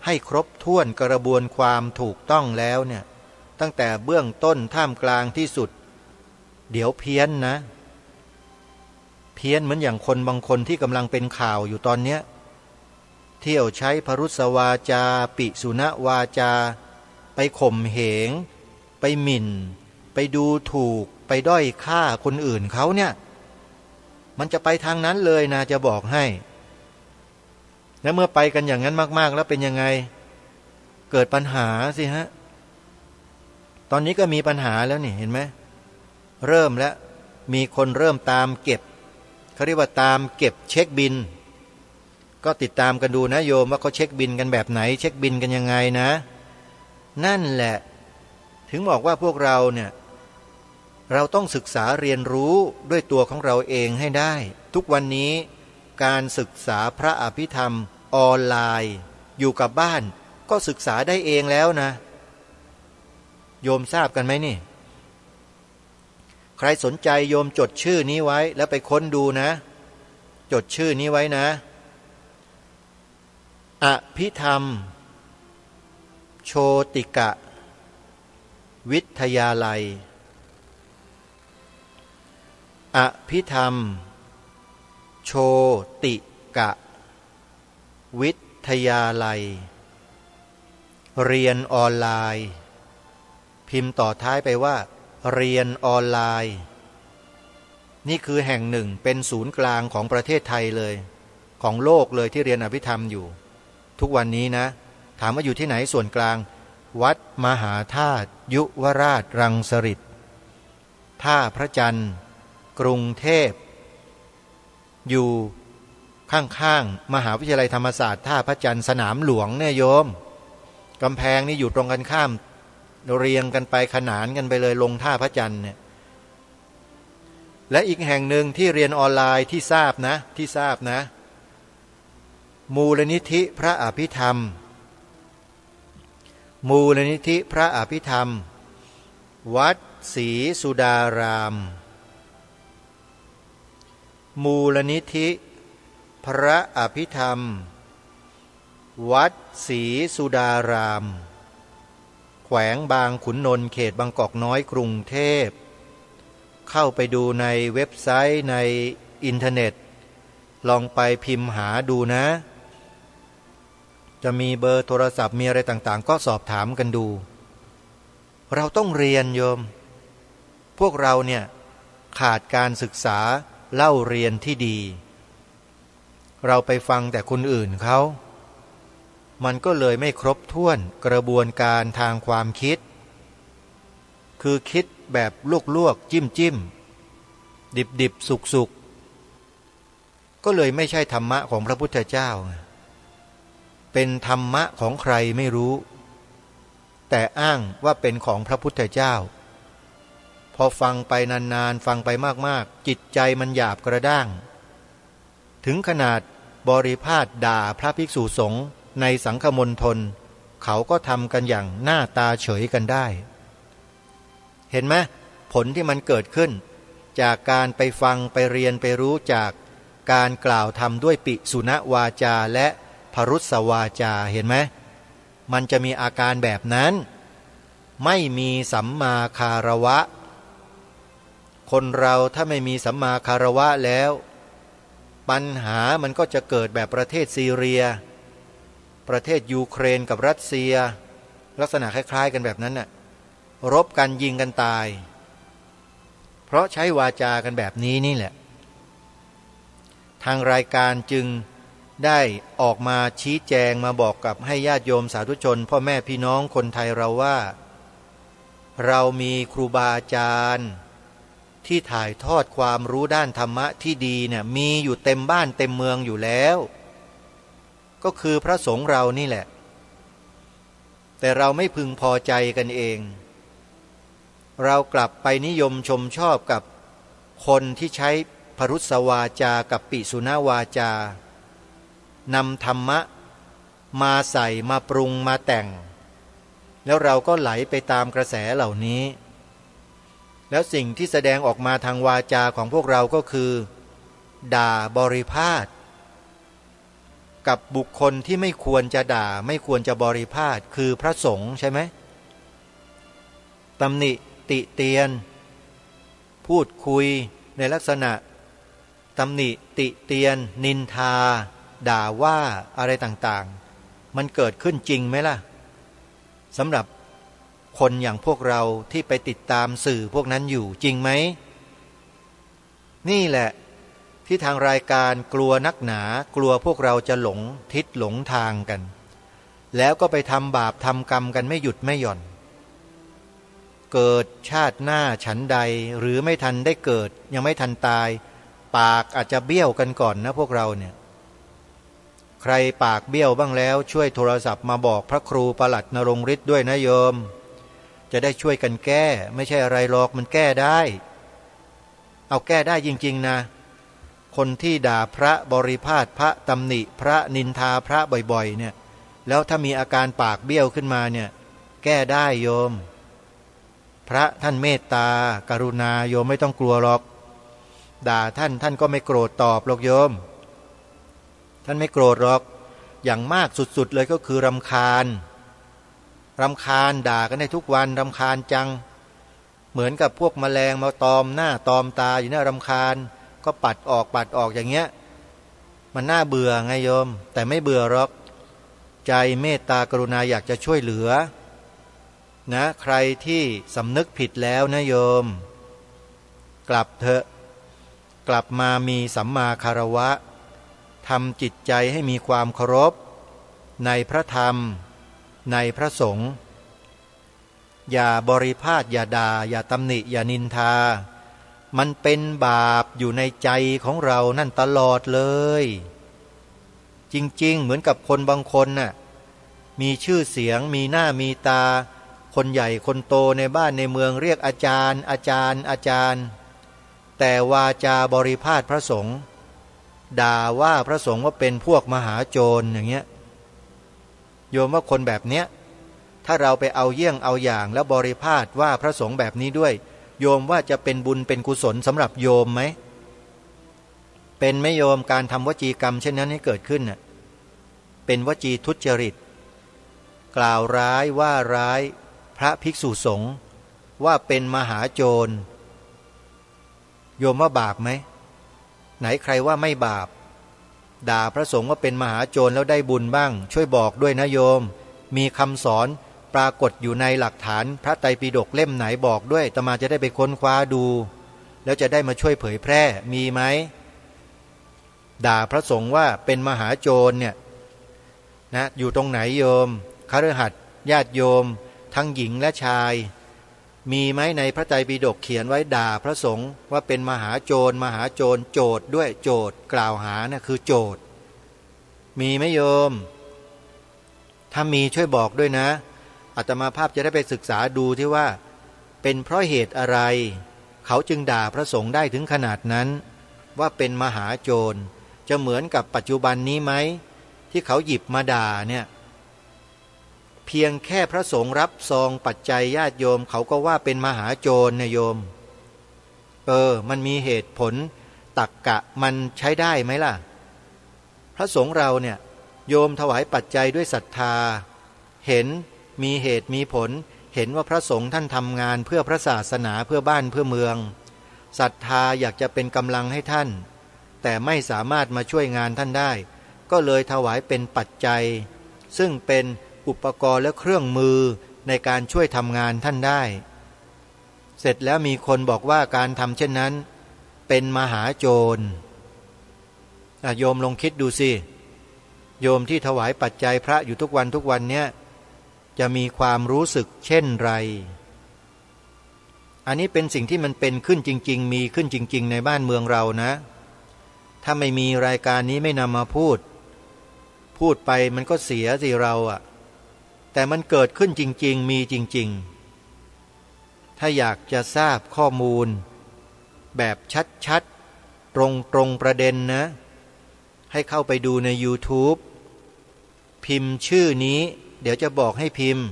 ให้ครบถ้วนกระบวนความถูกต้องแล้วเนี่ยตั้งแต่เบื้องต้นท่ามกลางที่สุดเดี๋ยวเพี้ยนนะเพี้ยนเหมือนอย่างคนบางคนที่กำลังเป็นข่าวอยู่ตอนเนี้ยเที่ยวใช้พรุสวาจาปิสุณวาจาไปข่มเหงไปหมิ่นไปดูถูกไปด้อยค่าคนอื่นเขาเนี่ยมันจะไปทางนั้นเลยนะจะบอกให้แล้วเมื่อไปกันอย่างนั้นมากๆแล้วเป็นยังไงเกิดปัญหาสิฮะตอนนี้ก็มีปัญหาแล้วนี่เห็นไหมเริ่มแล้วมีคนเริ่มตามเก็บเขาเรียกว่าตามเก็บเช็คบินก็ติดตามกันดูนะโยมว่าเขาเช็คบินกันแบบไหนเช็คบินกันยังไงนะนั่นแหละถึงบอกว่าพวกเราเนี่ยเราต้องศึกษาเรียนรู้ด้วยตัวของเราเองให้ได้ทุกวันนี้การศึกษาพระอภิธรรมออนไลน์อยู่กับบ้านก็ศึกษาได้เองแล้วนะ โยมทราบกันไหมนี่ใครสนใจโยมจดชื่อนี้ไว้แล้วไปค้นดูนะจดชื่อนี้ไว้นะอภิธรรมโชติกะวิทยาลัยอภิธรรมโชติกะวิทยาลัยเรียนออนไลน์พิมพ์ต่อท้ายไปว่าเรียนออนไลน์นี่คือแห่งหนึ่งเป็นศูนย์กลางของประเทศไทยเลยของโลกเลยที่เรียนอภิธรรมอยู่ทุกวันนี้นะถามว่าอยู่ที่ไหนส่วนกลางวัดมหาธาตุยุวราชรังสฤษฎ์ท่าพระจันทร์กรุงเทพอยู่ข้างๆมหาวิทยาลัยธรรมศาสตร์ท่าพระจันทร์สนามหลวงเนี่ยโยมกำแพงนี่อยู่ตรงกันข้ามเรียงกันไปขนานกันไปเลยลงท่าพระจันทร์เนี่ยและอีกแห่งหนึ่งที่เรียนออนไลน์ที่ทราบนะมูลนิธิพระอภิธรรมมูลนิธิพระอภิธรรมวัดศรีสุดารามมูลนิธิพระอภิธรรมวัดศรีสุดารามแขวงบางขุนนนท์เขตบางกอกน้อยกรุงเทพเข้าไปดูในเว็บไซต์ในอินเทอร์เน็ตลองไปพิมพ์หาดูนะจะมีเบอร์โทรศัพท์มีอะไรต่างๆก็สอบถามกันดูเราต้องเรียนโยมพวกเราเนี่ยขาดการศึกษาเล่าเรียนที่ดีเราไปฟังแต่คนอื่นเขามันก็เลยไม่ครบถ้วนกระบวนการทางความคิดคือคิดแบบลวกๆจิ้มดิบสุกก็เลยไม่ใช่ธรรมะของพระพุทธเจ้าเป็นธรรมะของใครไม่รู้แต่อ้างว่าเป็นของพระพุทธเจ้าพอฟังไปนานๆฟังไปมากๆจิตใจมันหยาบกระด้างถึงขนาดบริพาทด่าพระภิกษุสงฆ์ในสังฆมณฑลเขาก็ทำกันอย่างหน้าตาเฉยกันได้เห็นไหมผลที่มันเกิดขึ้นจากการไปฟังไปเรียนไปรู้จากการกล่าวธรรมด้วยปิสุณวาจาและพรุสวาจาเห็นไหมมันจะมีอาการแบบนั้นไม่มีสัมมาคารวะคนเราถ้าไม่มีสัมมาคารวะแล้วปัญหามันก็จะเกิดแบบประเทศซีเรียประเทศยูเครนกับรัสเซียลักษณะคล้ายๆกันแบบนั้นน่ะรบกันยิงกันตายเพราะใช้วาจากันแบบนี้นี่แหละทางรายการจึงได้ออกมาชี้แจงมาบอกกับให้ญาติโยมสาธุชนพ่อแม่พี่น้องคนไทยเราว่าเรามีครูบาอาจารย์ที่ถ่ายทอดความรู้ด้านธรรมะที่ดีเนี่ยมีอยู่เต็มบ้านเต็มเมืองอยู่แล้วก็คือพระสงฆ์เรานี่แหละแต่เราไม่พึงพอใจกันเองเรากลับไปนิยมชมชอบกับคนที่ใช้พรุสวาจากับปิสุณวาจานำธรรมะมาใส่มาปรุงมาแต่งแล้วเราก็ไหลไปตามกระแสเหล่านี้แล้วสิ่งที่แสดงออกมาทางวาจาของพวกเราก็คือด่าบริพาทกับบุคคลที่ไม่ควรจะด่าไม่ควรจะบริพาทคือพระสงฆ์ใช่ไหมตำหนิติเตียนพูดคุยในลักษณะตำหนิติเตียนนินทาด่าว่าอะไรต่างๆมันเกิดขึ้นจริงไหมล่ะสำหรับคนอย่างพวกเราที่ไปติดตามสื่อพวกนั้นอยู่จริงไหมนี่แหละที่ทางรายการกลัวนักหนากลัวพวกเราจะหลงทิศหลงทางกันแล้วก็ไปทำบาปทำกรรมกันไม่หยุดไม่หย่อนเกิดชาติหน้าฉันใดหรือไม่ทันได้เกิดยังไม่ทันตายปากอาจจะเบี้ยวกันก่อนนะพวกเราเนี่ยใครปากเบี้ยวบ้างแล้วช่วยโทรศัพท์มาบอกพระครูปลัดนรงฤทธิ์ด้วยนะโยมจะได้ช่วยกันแก้ไม่ใช่อะไรหรอกมันแก้ได้เอาแก้ได้จริงๆนะคนที่ด่าพระบริพาทพระตำหนิพระนินทาพระบ่อยๆเนี่ยแล้วถ้ามีอาการปากเบี้ยวขึ้นมาเนี่ยแก้ได้โยม พระท่านเมตตากรุณาโยมไม่ต้องกลัวหรอกด่าท่านก็ไม่โกรธตอบหรอกโยมท่านไม่โกรธหรอกอย่างมากสุดๆเลยก็คือรำคาญด่ากันได้ทุกวันรำคาญจังเหมือนกับพวกแมลงมาตอมหน้าตอมตาอยู่น่ารำคาญก็ปัดออกอย่างเงี้ยมันน่าเบื่อไงโยมแต่ไม่เบื่อหรอกใจเมตตากรุณาอยากจะช่วยเหลือนะใครที่สำนึกผิดแล้วนะโยมกลับเถอะกลับมามีสัมมาคารวะทำจิตใจให้มีความเคารพในพระธรรมในพระสงฆ์อย่าบริพาทอย่าด่าอย่าตำหนิอย่านินทามันเป็นบาปอยู่ในใจของเรานั่นตลอดเลยจริงๆเหมือนกับคนบางคนน่ะมีชื่อเสียงมีหน้ามีตาคนใหญ่คนโตในบ้านในเมืองเรียกอาจารย์อาจารย์แต่วาจาบริพาทพระสงฆ์ด่าว่าพระสงฆ์ว่าเป็นพวกมหาโจรอย่างเงี้ยโยมว่าคนแบบเนี้ยถ้าเราไปเอาเยี่ยงเอาอย่างแล้วบริพาทว่าพระสงฆ์แบบนี้ด้วยโยมว่าจะเป็นบุญเป็นกุศลสำหรับโยมไหมเป็นไหมโยมการทำวจีกรรมเช่นนั้นให้เกิดขึ้นน่ะเป็นวจีทุจริตกล่าวร้ายว่าร้ายพระภิกษุสงฆ์ว่าเป็นมหาโจรโยมว่าบาปไหมไหนใครว่าไม่บาปด่าพระสงฆ์ว่าเป็นมหาโจรแล้วได้บุญบ้างช่วยบอกด้วยนะโยมมีคำสอนปรากฏอยู่ในหลักฐานพระไตรปิฎกเล่มไหนบอกด้วยอาตมาจะได้ไปค้นคว้าดูแล้วจะได้มาช่วยเผยแพร่มีไหมด่าพระสงฆ์ว่าเป็นมหาโจรเนี่ยนะอยู่ตรงไหนโยมคฤหัสถ์ญาติโยมทั้งหญิงและชายมีไหมในพระไตรปิฎกเขียนไว้ด่าพระสงฆ์ว่าเป็นมหาโจรโจทย์ด้วยโจทย์กล่าวหานะคือโจทย์มีไหมโยมถ้ามีช่วยบอกด้วยนะอาตมาภาพจะได้ไปศึกษาดูที่ว่าเป็นเพราะเหตุอะไรเขาจึงด่าพระสงฆ์ได้ถึงขนาดนั้นว่าเป็นมหาโจรจะเหมือนกับปัจจุบันนี้ไหมที่เขาหยิบมาด่าเนี่ยเพียงแค่พระสงฆ์รับซองปัจจัยญาติโยมเขาก็ว่าเป็นมหาโจรเนี่ยโยมมันมีเหตุผลตรรกะมันใช้ได้ไหมล่ะพระสงฆ์เราเนี่ยโยมถวายปัจจัยด้วยศรัทธาเห็นมีเหตุมีผลเห็นว่าพระสงฆ์ท่านทำงานเพื่อพระศาสนาเพื่อบ้านเพื่อเมืองศรัทธาอยากจะเป็นกำลังให้ท่านแต่ไม่สามารถมาช่วยงานท่านได้ก็เลยถวายเป็นปัจจัยซึ่งเป็นอุปกรณ์และเครื่องมือในการช่วยทำงานท่านได้เสร็จแล้วมีคนบอกว่าการทำเช่นนั้นเป็นมหาโจรโยมลองคิดดูสิโยมที่ถวายปัจจัยพระอยู่ทุกวันเนี้ยจะมีความรู้สึกเช่นไรอันนี้เป็นสิ่งที่มันเป็นขึ้นจริงๆมีขึ้นจริงๆในบ้านเมืองเรานะถ้าไม่มีรายการนี้ไม่นำมาพูดไปมันก็เสียสิเราอะแต่มันเกิดขึ้นจริงๆมีจริงๆถ้าอยากจะทราบข้อมูลแบบชัดๆตรงประเด็นนะให้เข้าไปดูใน YouTube พิมพ์ชื่อนี้เดี๋ยวจะบอกให้พิมพ์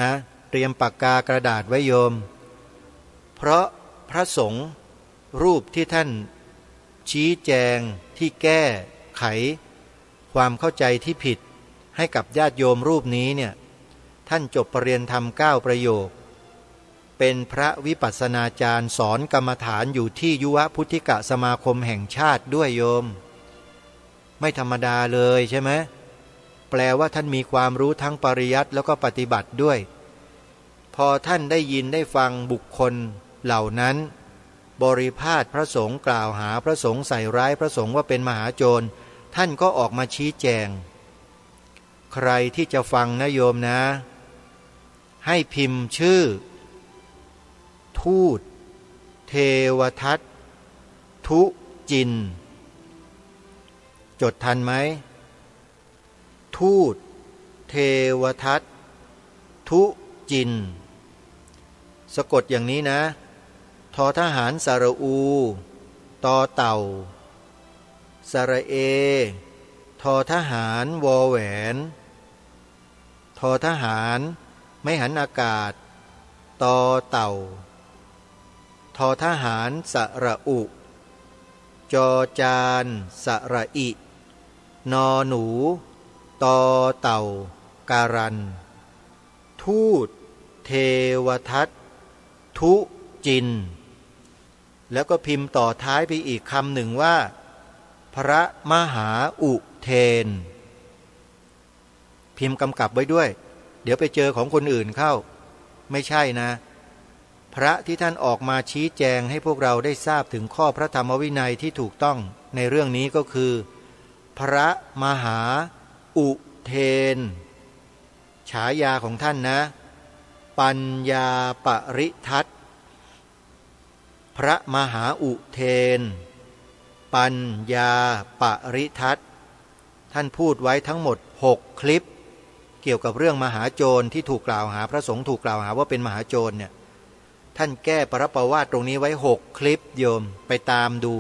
นะเตรียมปากกากระดาษไว้โยมเพราะพระสงฆ์รูปที่ท่านชี้แจงที่แก้ไขความเข้าใจที่ผิดให้กับญาติโยมรูปนี้เนี่ยท่านจบปรริญญาธรรม9ประโยคเป็นพระวิปัสสนาจารย์สอนกรรมฐานอยู่ที่ยุวพุทธิกสมาคมแห่งชาติด้วยโยมไม่ธรรมดาเลยใช่ไหมแปลว่าท่านมีความรู้ทั้งปริยัติแล้วก็ปฏิบัติด้วยพอท่านได้ยินได้ฟังบุคคลเหล่านั้นบริพาทพระสงฆ์กล่าวหาพระสงฆ์ใส่ร้ายพระสงฆ์ว่าเป็นมหาโจรท่านก็ออกมาชี้แจงใครที่จะฟังนะโยมนะให้พิมพ์ชื่อทูตเทวทัตทุจินจดทันไหมทูตเทวทัตทุจินสะกดอย่างนี้นะทอทหารสระอูตอเต่าสระเอทอทหารวอแหวนทอทหารไม่หันอากาศ ตอเต่าทอทหารสระอุจอจานสระอินอหนูตอเต่าการันทูตเทวทัตทุจินแล้วก็พิมพ์ต่อท้ายไปอีกคำหนึ่งว่าพระมหาอุเทนพิมพ์กำกับไว้ด้วยเดี๋ยวไปเจอของคนอื่นเข้าไม่ใช่นะพระที่ท่านออกมาชี้แจงให้พวกเราได้ทราบถึงข้อพระธรรมวินัยที่ถูกต้องในเรื่องนี้ก็คือพระมหาอุเทนฉายาของท่านนะปัญญาปริทัตพระมหาอุเทนปัญญาปริทัตท่านพูดไว้ทั้งหมด6คลิปเกี่ยวกับเรื่องมหาโจรที่ถูกกล่าวหาพระสงฆ์ถูกกล่าวหาว่าเป็นมหาโจรเนี่ยท่านแก้ปรับประวาทตรงนี้ไว้6คลิปโยมไปตามดู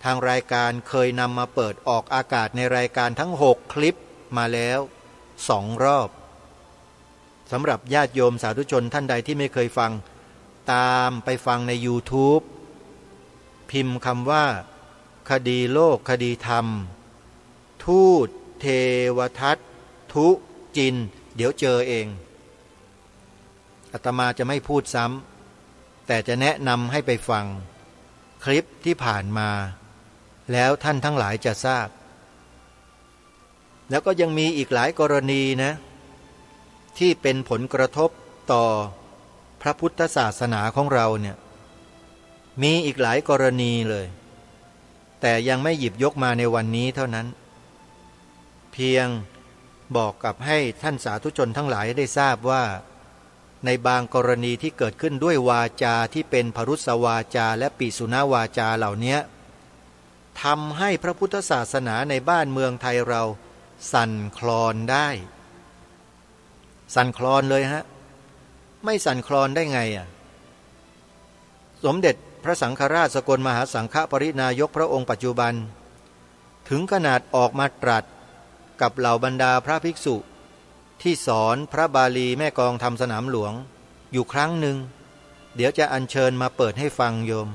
ทางรายการเคยนำมาเปิดออกอากาศในรายการทั้ง6คลิปมาแล้ว2 รอบสำหรับญาติโยมสาธุชนท่านใดที่ไม่เคยฟังตามไปฟังใน YouTube พิมพ์คำว่าคดีโลกคดีธรรมทูตเทวทัตทุจินเดี๋ยวเจอเองอาตมาจะไม่พูดซ้ำแต่จะแนะนำให้ไปฟังคลิปที่ผ่านมาแล้วท่านทั้งหลายจะทราบแล้วก็ยังมีอีกหลายกรณีนะที่เป็นผลกระทบต่อพระพุทธศาสนาของเราเนี่ยมีอีกหลายกรณีเลยแต่ยังไม่หยิบยกมาในวันนี้เท่านั้นเพียงบอกกับให้ท่านสาธุชนทั้งหลายได้ทราบว่าในบางกรณีที่เกิดขึ้นด้วยวาจาที่เป็นพรุสวาจาและปิสุนาวาจาเหล่านี้ทำให้พระพุทธศาสนาในบ้านเมืองไทยเราสั่นคลอนได้สั่นคลอนเลยฮะไม่สั่นคลอนได้ไงอ่ะสมเด็จพระสังฆราชสกลมหาสังฆปรินายกพระองค์ปัจจุบันถึงขนาดออกมาตรัสกับเหล่าบรรดาพระภิกษุที่สอนพระบาลีแม่กลองธรรมสนามหลวงอยู่ครั้งหนึ่งเดี๋ยวจะอัญเชิญมาเปิดให้ฟังโยม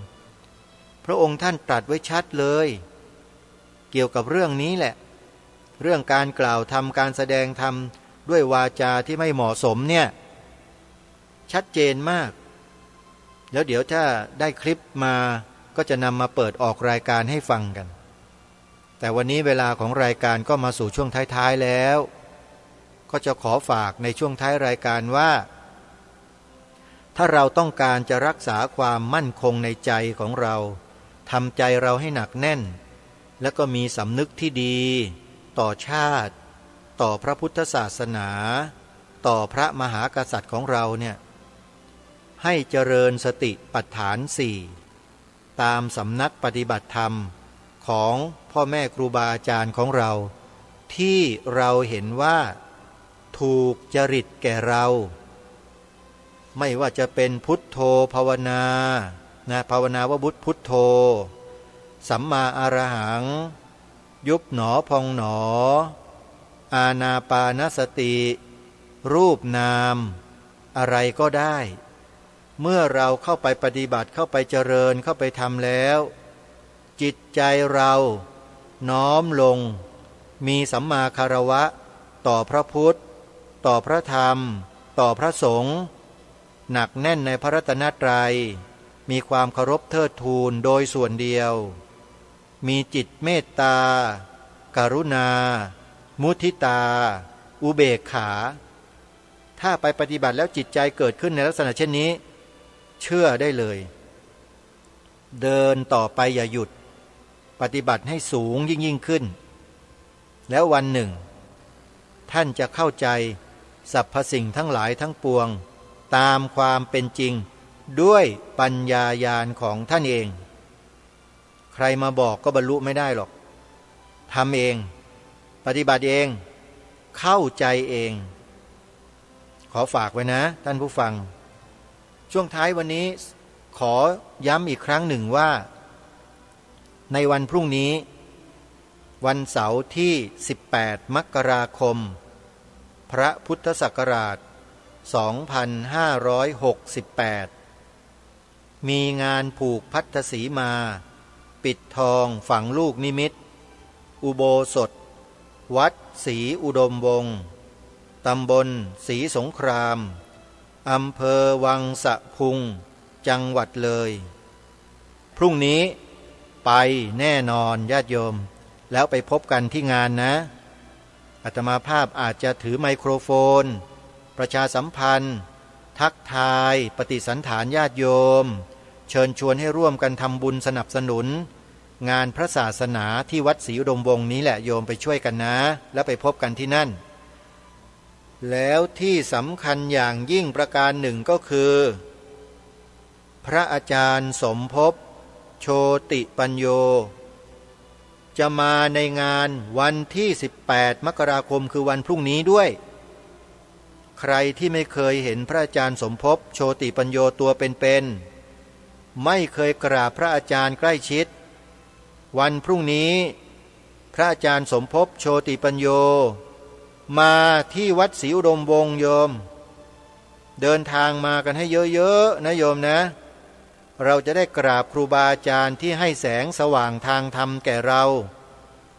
พระองค์ท่านตรัสไว้ชัดเลยเกี่ยวกับเรื่องนี้แหละเรื่องการกล่าวธรรมการแสดงธรรมด้วยวาจาที่ไม่เหมาะสมเนี่ยชัดเจนมากแล้วเดี๋ยวถ้าได้คลิปมาก็จะนำมาเปิดออกรายการให้ฟังกันแต่วันนี้เวลาของรายการก็มาสู่ช่วงท้ายๆแล้วก็จะขอฝากในช่วงท้ายรายการว่าถ้าเราต้องการจะรักษาความมั่นคงในใจของเราทำใจเราให้หนักแน่นและก็มีสำนึกที่ดีต่อชาติต่อพระพุทธศาสนาต่อพระมหากษัตริย์ของเราเนี่ยให้เจริญสติปัฏฐาน4ตามสำนักปฏิบัติธรรมของพ่อแม่ครูบาอาจารย์ของเราที่เราเห็นว่าถูกจริตแก่เราไม่ว่าจะเป็นพุทโธภาวนาภาวนาว่าพุทโธสัมมาอรหังยุบหนอพองหนออานาปานสติรูปนามอะไรก็ได้เมื่อเราเข้าไปปฏิบัติเข้าไปเจริญเข้าไปทำแล้วจิตใจเราน้อมลงมีสัมมาคารวะต่อพระพุทธต่อพระธรรมต่อพระสงฆ์หนักแน่นในพระรัตนตรัยมีความเคารพเทิดทูนโดยส่วนเดียวมีจิตเมตตากรุณามุทิตาอุเบกขาถ้าไปปฏิบัติแล้วจิตใจเกิดขึ้นในลักษณะเช่นนี้เชื่อได้เลยเดินต่อไปอย่าหยุดปฏิบัติให้สูงยิ่งขึ้นแล้ววันหนึ่งท่านจะเข้าใจสรรพสิ่งทั้งหลายทั้งปวงตามความเป็นจริงด้วยปัญญาญาณของท่านเองใครมาบอกก็บรรลุไม่ได้หรอกทำเองปฏิบัติเองเข้าใจเองขอฝากไว้นะท่านผู้ฟังช่วงท้ายวันนี้ขอย้ำอีกครั้งหนึ่งว่าในวันพรุ่งนี้วันเสาร์ที่18 มกราคมพระพุทธศักราช 2568 มีงานผูกพัทธสีมาปิดทองฝังลูกนิมิตอุโบสถวัดศรีอุดมวงศ์ตำบลศรีสงครามอำเภอวังสะพุงจังหวัดเลยพรุ่งนี้ไปแน่นอนญาติโยมแล้วไปพบกันที่งานนะอาตมาภาพอาจจะถือไมโครโฟนประชาสัมพันธ์ทักทายปฏิสันถานญาติโยมเชิญชวนให้ร่วมกันทำบุญสนับสนุนงานพระศาสนาที่วัดศรีอุดมวงศ์นี้แหละโยมไปช่วยกันนะแล้วไปพบกันที่นั่นแล้วที่สำคัญอย่างยิ่งประการหนึ่งก็คือพระอาจารย์สมภพโชติปัญโยจะมาในงานวันที่18 มกราคมคือวันพรุ่งนี้ด้วยใครที่ไม่เคยเห็นพระอาจารย์สมภพโชติปัญโยตัวเป็นๆไม่เคยกราบพระอาจารย์ใกล้ชิดวันพรุ่งนี้พระอาจารย์สมภพโชติปัญโยมาที่วัดศรีอุดมวงศ์โยมเดินทางมากันให้เยอะๆนะโยมนะเราจะได้กราบครูบาอาจารย์ที่ให้แสงสว่างทางธรรมแก่เรา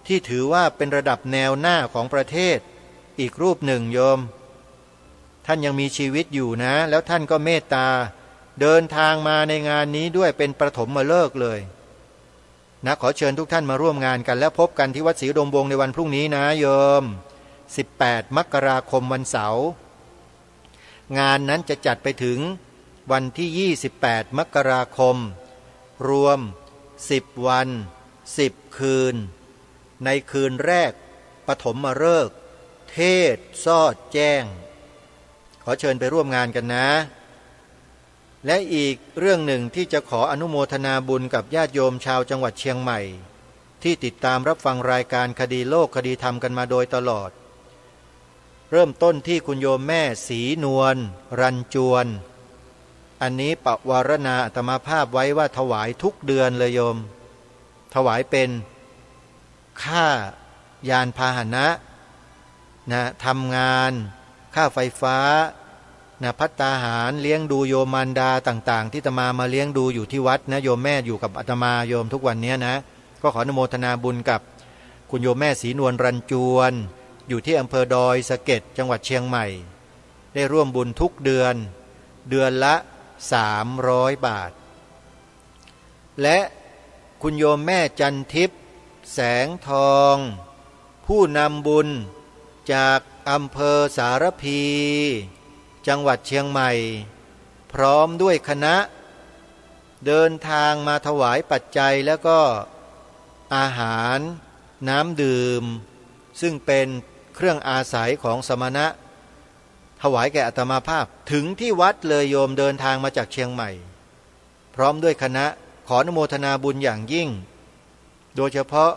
ที่ถือว่าเป็นระดับแนวหน้าของประเทศอีกรูปหนึ่งโยมท่านยังมีชีวิตอยู่นะแล้วท่านก็เมตตาเดินทางมาในงานนี้ด้วยเป็นประถมฤกษ์เลยนะขอเชิญทุกท่านมาร่วมงานกันแล้วพบกันที่วัดศรีอุดมวงศ์ในวันพรุ่งนี้นะโยม18 มกราคมวันเสาร์งานนั้นจะจัดไปถึงวันที่28 มกราคมรวม10 วัน10 คืนในคืนแรกปฐมฤกษ์เทศน์สอดแจ้งขอเชิญไปร่วมงานกันนะและอีกเรื่องหนึ่งที่จะขออนุโมทนาบุญกับญาติโยมชาวจังหวัดเชียงใหม่ที่ติดตามรับฟังรายการคดีโลกคดีธรรมกันมาโดยตลอดเริ่มต้นที่คุณโยมแม่ศรีนวลรันจวนอันนี้ปวารณาอาตมาภาพไว้ว่าถวายทุกเดือนเลยโยมถวายเป็นค่ายานพาหนะนะทำงานค่าไฟฟ้านะภัตตาหารเลี้ยงดูโยมมารดาต่างๆที่อาตมาเลี้ยงดูอยู่ที่วัดนะโยมแม่อยู่กับอาตมาโยมทุกวันนี้นะก็ขออนุโมทนาบุญกับคุณโยมแม่ศรีนวลรันจวนอยู่ที่อำเภอดอยสะเก็ดจังหวัดเชียงใหม่ได้ร่วมบุญทุกเดือนเดือนละ300 บาทและคุณโยมแม่จันทิพย์แสงทองผู้นำบุญจากอำเภอสารพีจังหวัดเชียงใหม่พร้อมด้วยคณะเดินทางมาถวายปัจจัยแล้วก็อาหารน้ำดื่มซึ่งเป็นเครื่องอาศัยของสมณะถวายแก่อาตมาภาพถึงที่วัดเลยโยมเดินทางมาจากเชียงใหม่พร้อมด้วยคณะขออนุโมทนาบุญอย่างยิ่งโดยเฉพาะ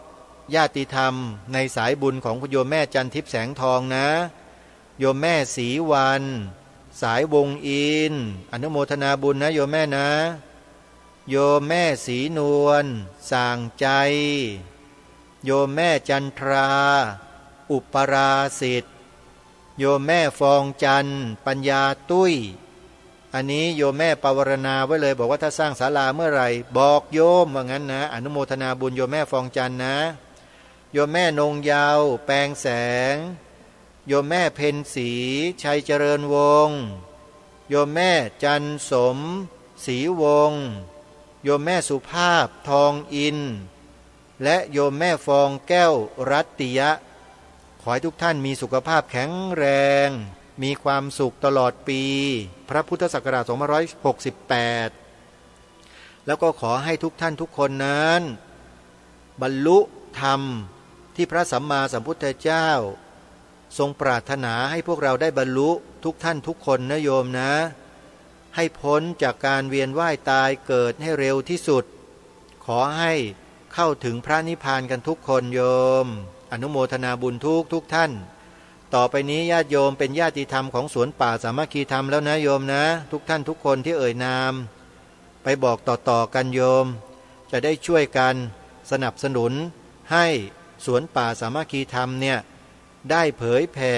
ญาติธรรมในสายบุญของคุณโยมแม่จันทิพย์แสงทองนะโยมแม่ศรีวันสายวงอินอนุโมทนาบุญนะโยมแม่นะโยมแม่ศรีนวลสางใจโยมแม่จันทราอุปราสิทธิ์โยมแม่ฟองจันปัญญาตุ้ยอันนี้โยมแม่ปวารณาไว้เลยบอกว่าถ้าสร้างศาลาเมื่อไหร่บอกโยมว่างั้นนะอนุโมทนาบุญโยมแม่ฟองจันนะโยมแม่นงยาวแปลงแสงโยมแม่เพ็ญศรีชัยเจริญวงศ์โยมแม่จันสมศรีวงศ์โยมแม่สุภาพทองอินและโยมแม่ฟองแก้วรัตติยะขอให้ทุกท่านมีสุขภาพแข็งแรงมีความสุขตลอดปีพระพุทธศักราช2568แล้วก็ขอให้ทุกท่านทุกคนนั้นบรรลุธรรมที่พระสัมมาสัมพุทธเจ้าทรงปรารถนาให้พวกเราได้บรรลุทุกท่านทุกคนนะโยมนะให้พ้นจากการเวียนว่ายตายเกิดให้เร็วที่สุดขอให้เข้าถึงพระนิพพานกันทุกคนโยมอนุโมทนาบุญทุกท่านต่อไปนี้ญาติโยมเป็นญาติธรรมของสวนป่าสามัคคีธรรมแล้วนะโยมนะทุกท่านทุกคนที่เอ่ยนามไปบอกต่อกันโยมจะได้ช่วยกันสนับสนุนให้สวนป่าสามัคคีธรรมเนี่ยได้เผยแผ่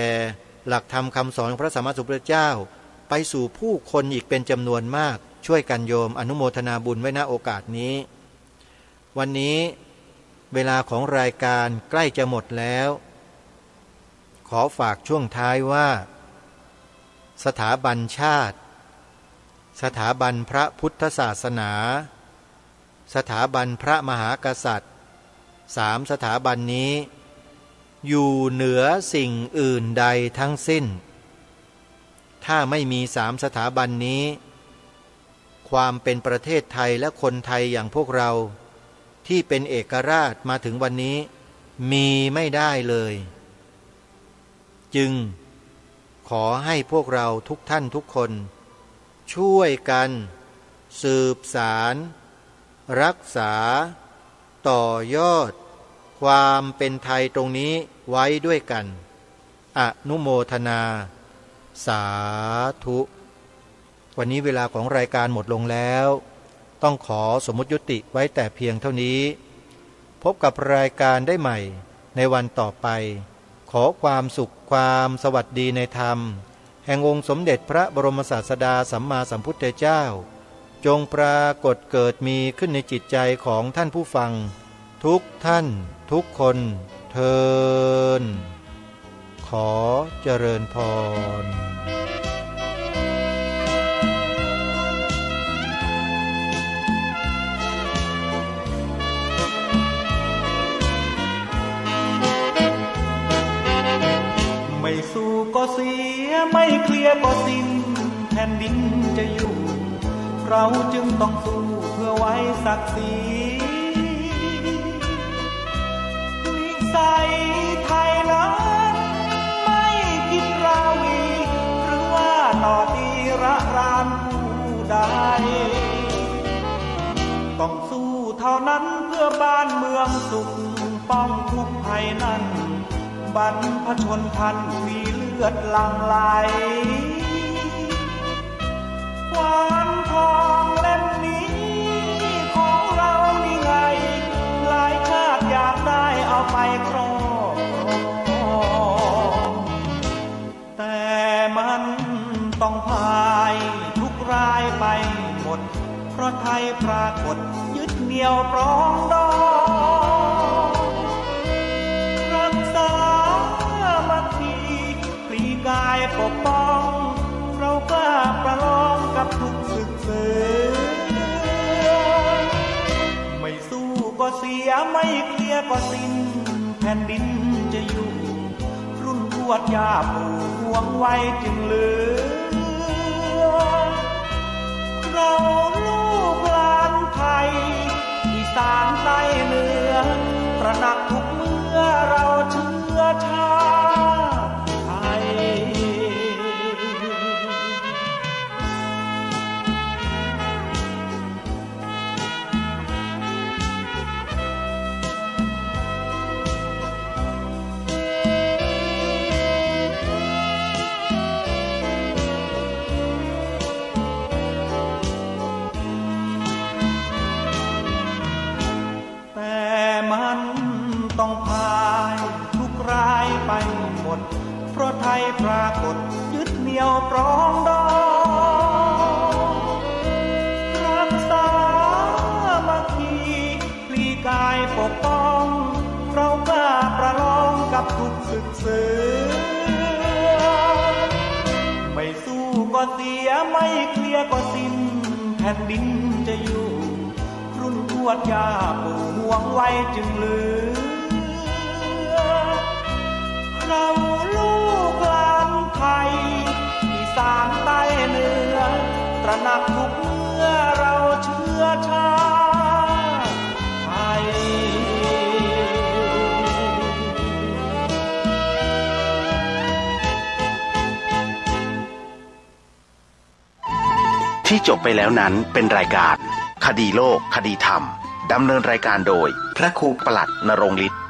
หลักธรรมคำสอนของพระสัมมาสัมพุทธเจ้า ไปสู่ผู้คนอีกเป็นจำนวนมากช่วยกันโยมอนุโมทนาบุญไว้ณโอกาสนี้วันนี้เวลาของรายการใกล้จะหมดแล้วขอฝากช่วงท้ายว่าสถาบันชาติสถาบันพระพุทธศาสนาสถาบันพระมหากษัตริย์3 สถาบันนี้อยู่เหนือสิ่งอื่นใดทั้งสิ้นถ้าไม่มี3 สถาบันนี้ความเป็นประเทศไทยและคนไทยอย่างพวกเราที่เป็นเอกราชมาถึงวันนี้มีไม่ได้เลยจึงขอให้พวกเราทุกท่านทุกคนช่วยกันสืบสารรักษาต่อยอดความเป็นไทยตรงนี้ไว้ด้วยกันอนุโมทนาสาธุวันนี้เวลาของรายการหมดลงแล้วต้องขอสมมุติยุติไว้แต่เพียงเท่านี้พบกับรายการได้ใหม่ในวันต่อไปขอความสุขความสวัสดีในธรรมแห่งองค์สมเด็จพระบรมศาสดาสัมมาสัมพุทธเจ้าจงปรากฏเกิดมีขึ้นในจิตใจของท่านผู้ฟังทุกท่านทุกคนเทินขอเจริญพรไม่สู้ก็เสียไม่เคลียร์ก็สิ้นแผ่นดินจะอยู่เราจึงต้องสู้เพื่อไว้ศักดิ์ศรีวิสัยไทยนั้นไม่คิดราวีหรือว่าหนอตีระรานผู้ใดต้องสู้เท่านั้นเพื่อบ้านเมืองสุขป้องทุกภัยนั้นบรรพชนท่านมีเลือดหลั่งไหลขวานทองเล่มนี้ของเรานี่ไงหลายชาติอยากได้เอาไปครองแต่มันต้องพายทุกรายไปหมดเพราะไทยปรากฏยึดเหนี่ยวปรองดองกายปกป้องเรากล้าประลองกับทุกศึกเสือไม่สู้ก็เสียไม่เคลียร์ก็สิ้นแผ่นดินจะอยู่รุ่นทวดย่าปู่ห่วงไว้จึงเหลือเราลูกหลานไทยอีสานใต้เหนือตระหนักทุกเมื่อเราเชื้อชาต้องพายทุกรายไปหมดเพราะไทยปรากฏยึดเหนี่ยวปรองดองรักษามัคคีพลีกายปกป้องเรากล้าประลองกับทุกศึกเสือไม่สู้ก็เสียไม่เคลียร์ก็สิ้นแผ่นดินจะอยู่รุ่นทวดย่าปู่ห่วงไว้จึงเหลือเราลูกหลานไทยอีสานใต้เหนือตระหนักทุกเมื่อเราเชื้อชาติไทยที่จบไปแล้วนั้นเป็นรายการคดีโลกคดีธรรมดำเนินรายการโดยพระครูปลัดณรงค์ฤทธิ์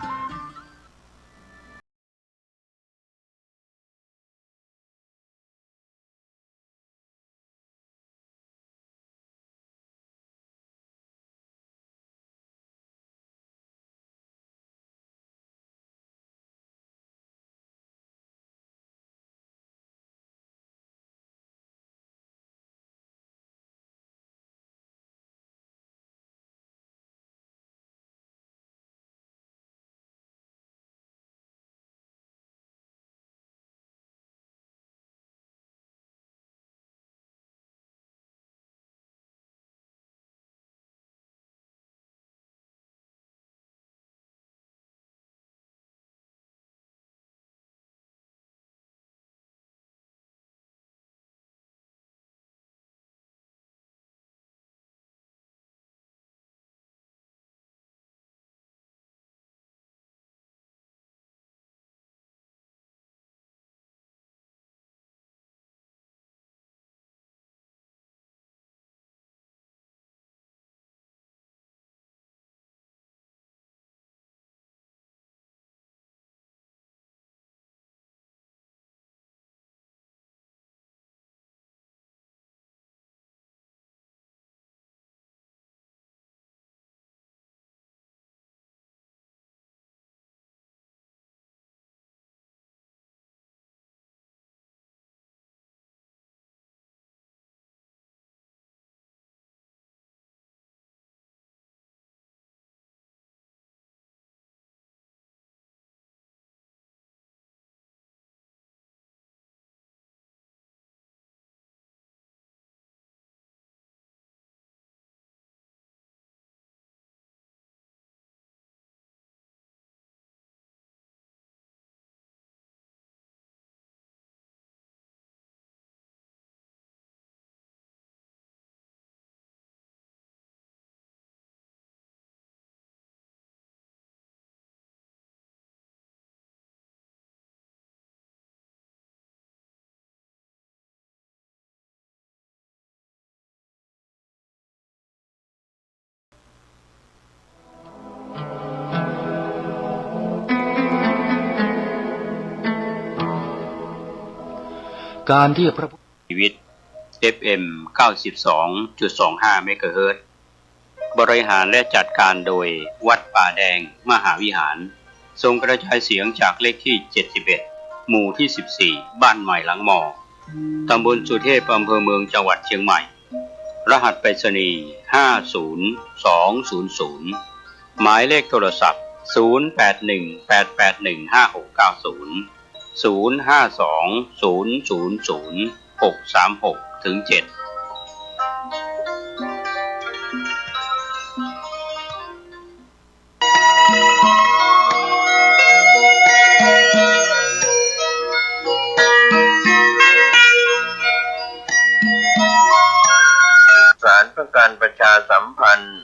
การที่พระ ชีวิต FM 92.25 เมกะเฮิรตซ์บริหารและจัดการโดยวัดป่าแดงมหาวิหารทรงกระจายเสียงจากเลขที่ 71 หมู่ที่ 14 บ้านใหม่หลังมอ ตำบลสุเทพอำเภอเมืองจังหวัดเชียงใหม่ รหัสไปรษณีย์ 50200 หมายเลขโทรศัพท์ 0818818569 052000636-7สารเพื่อการประชาสัมพันธ์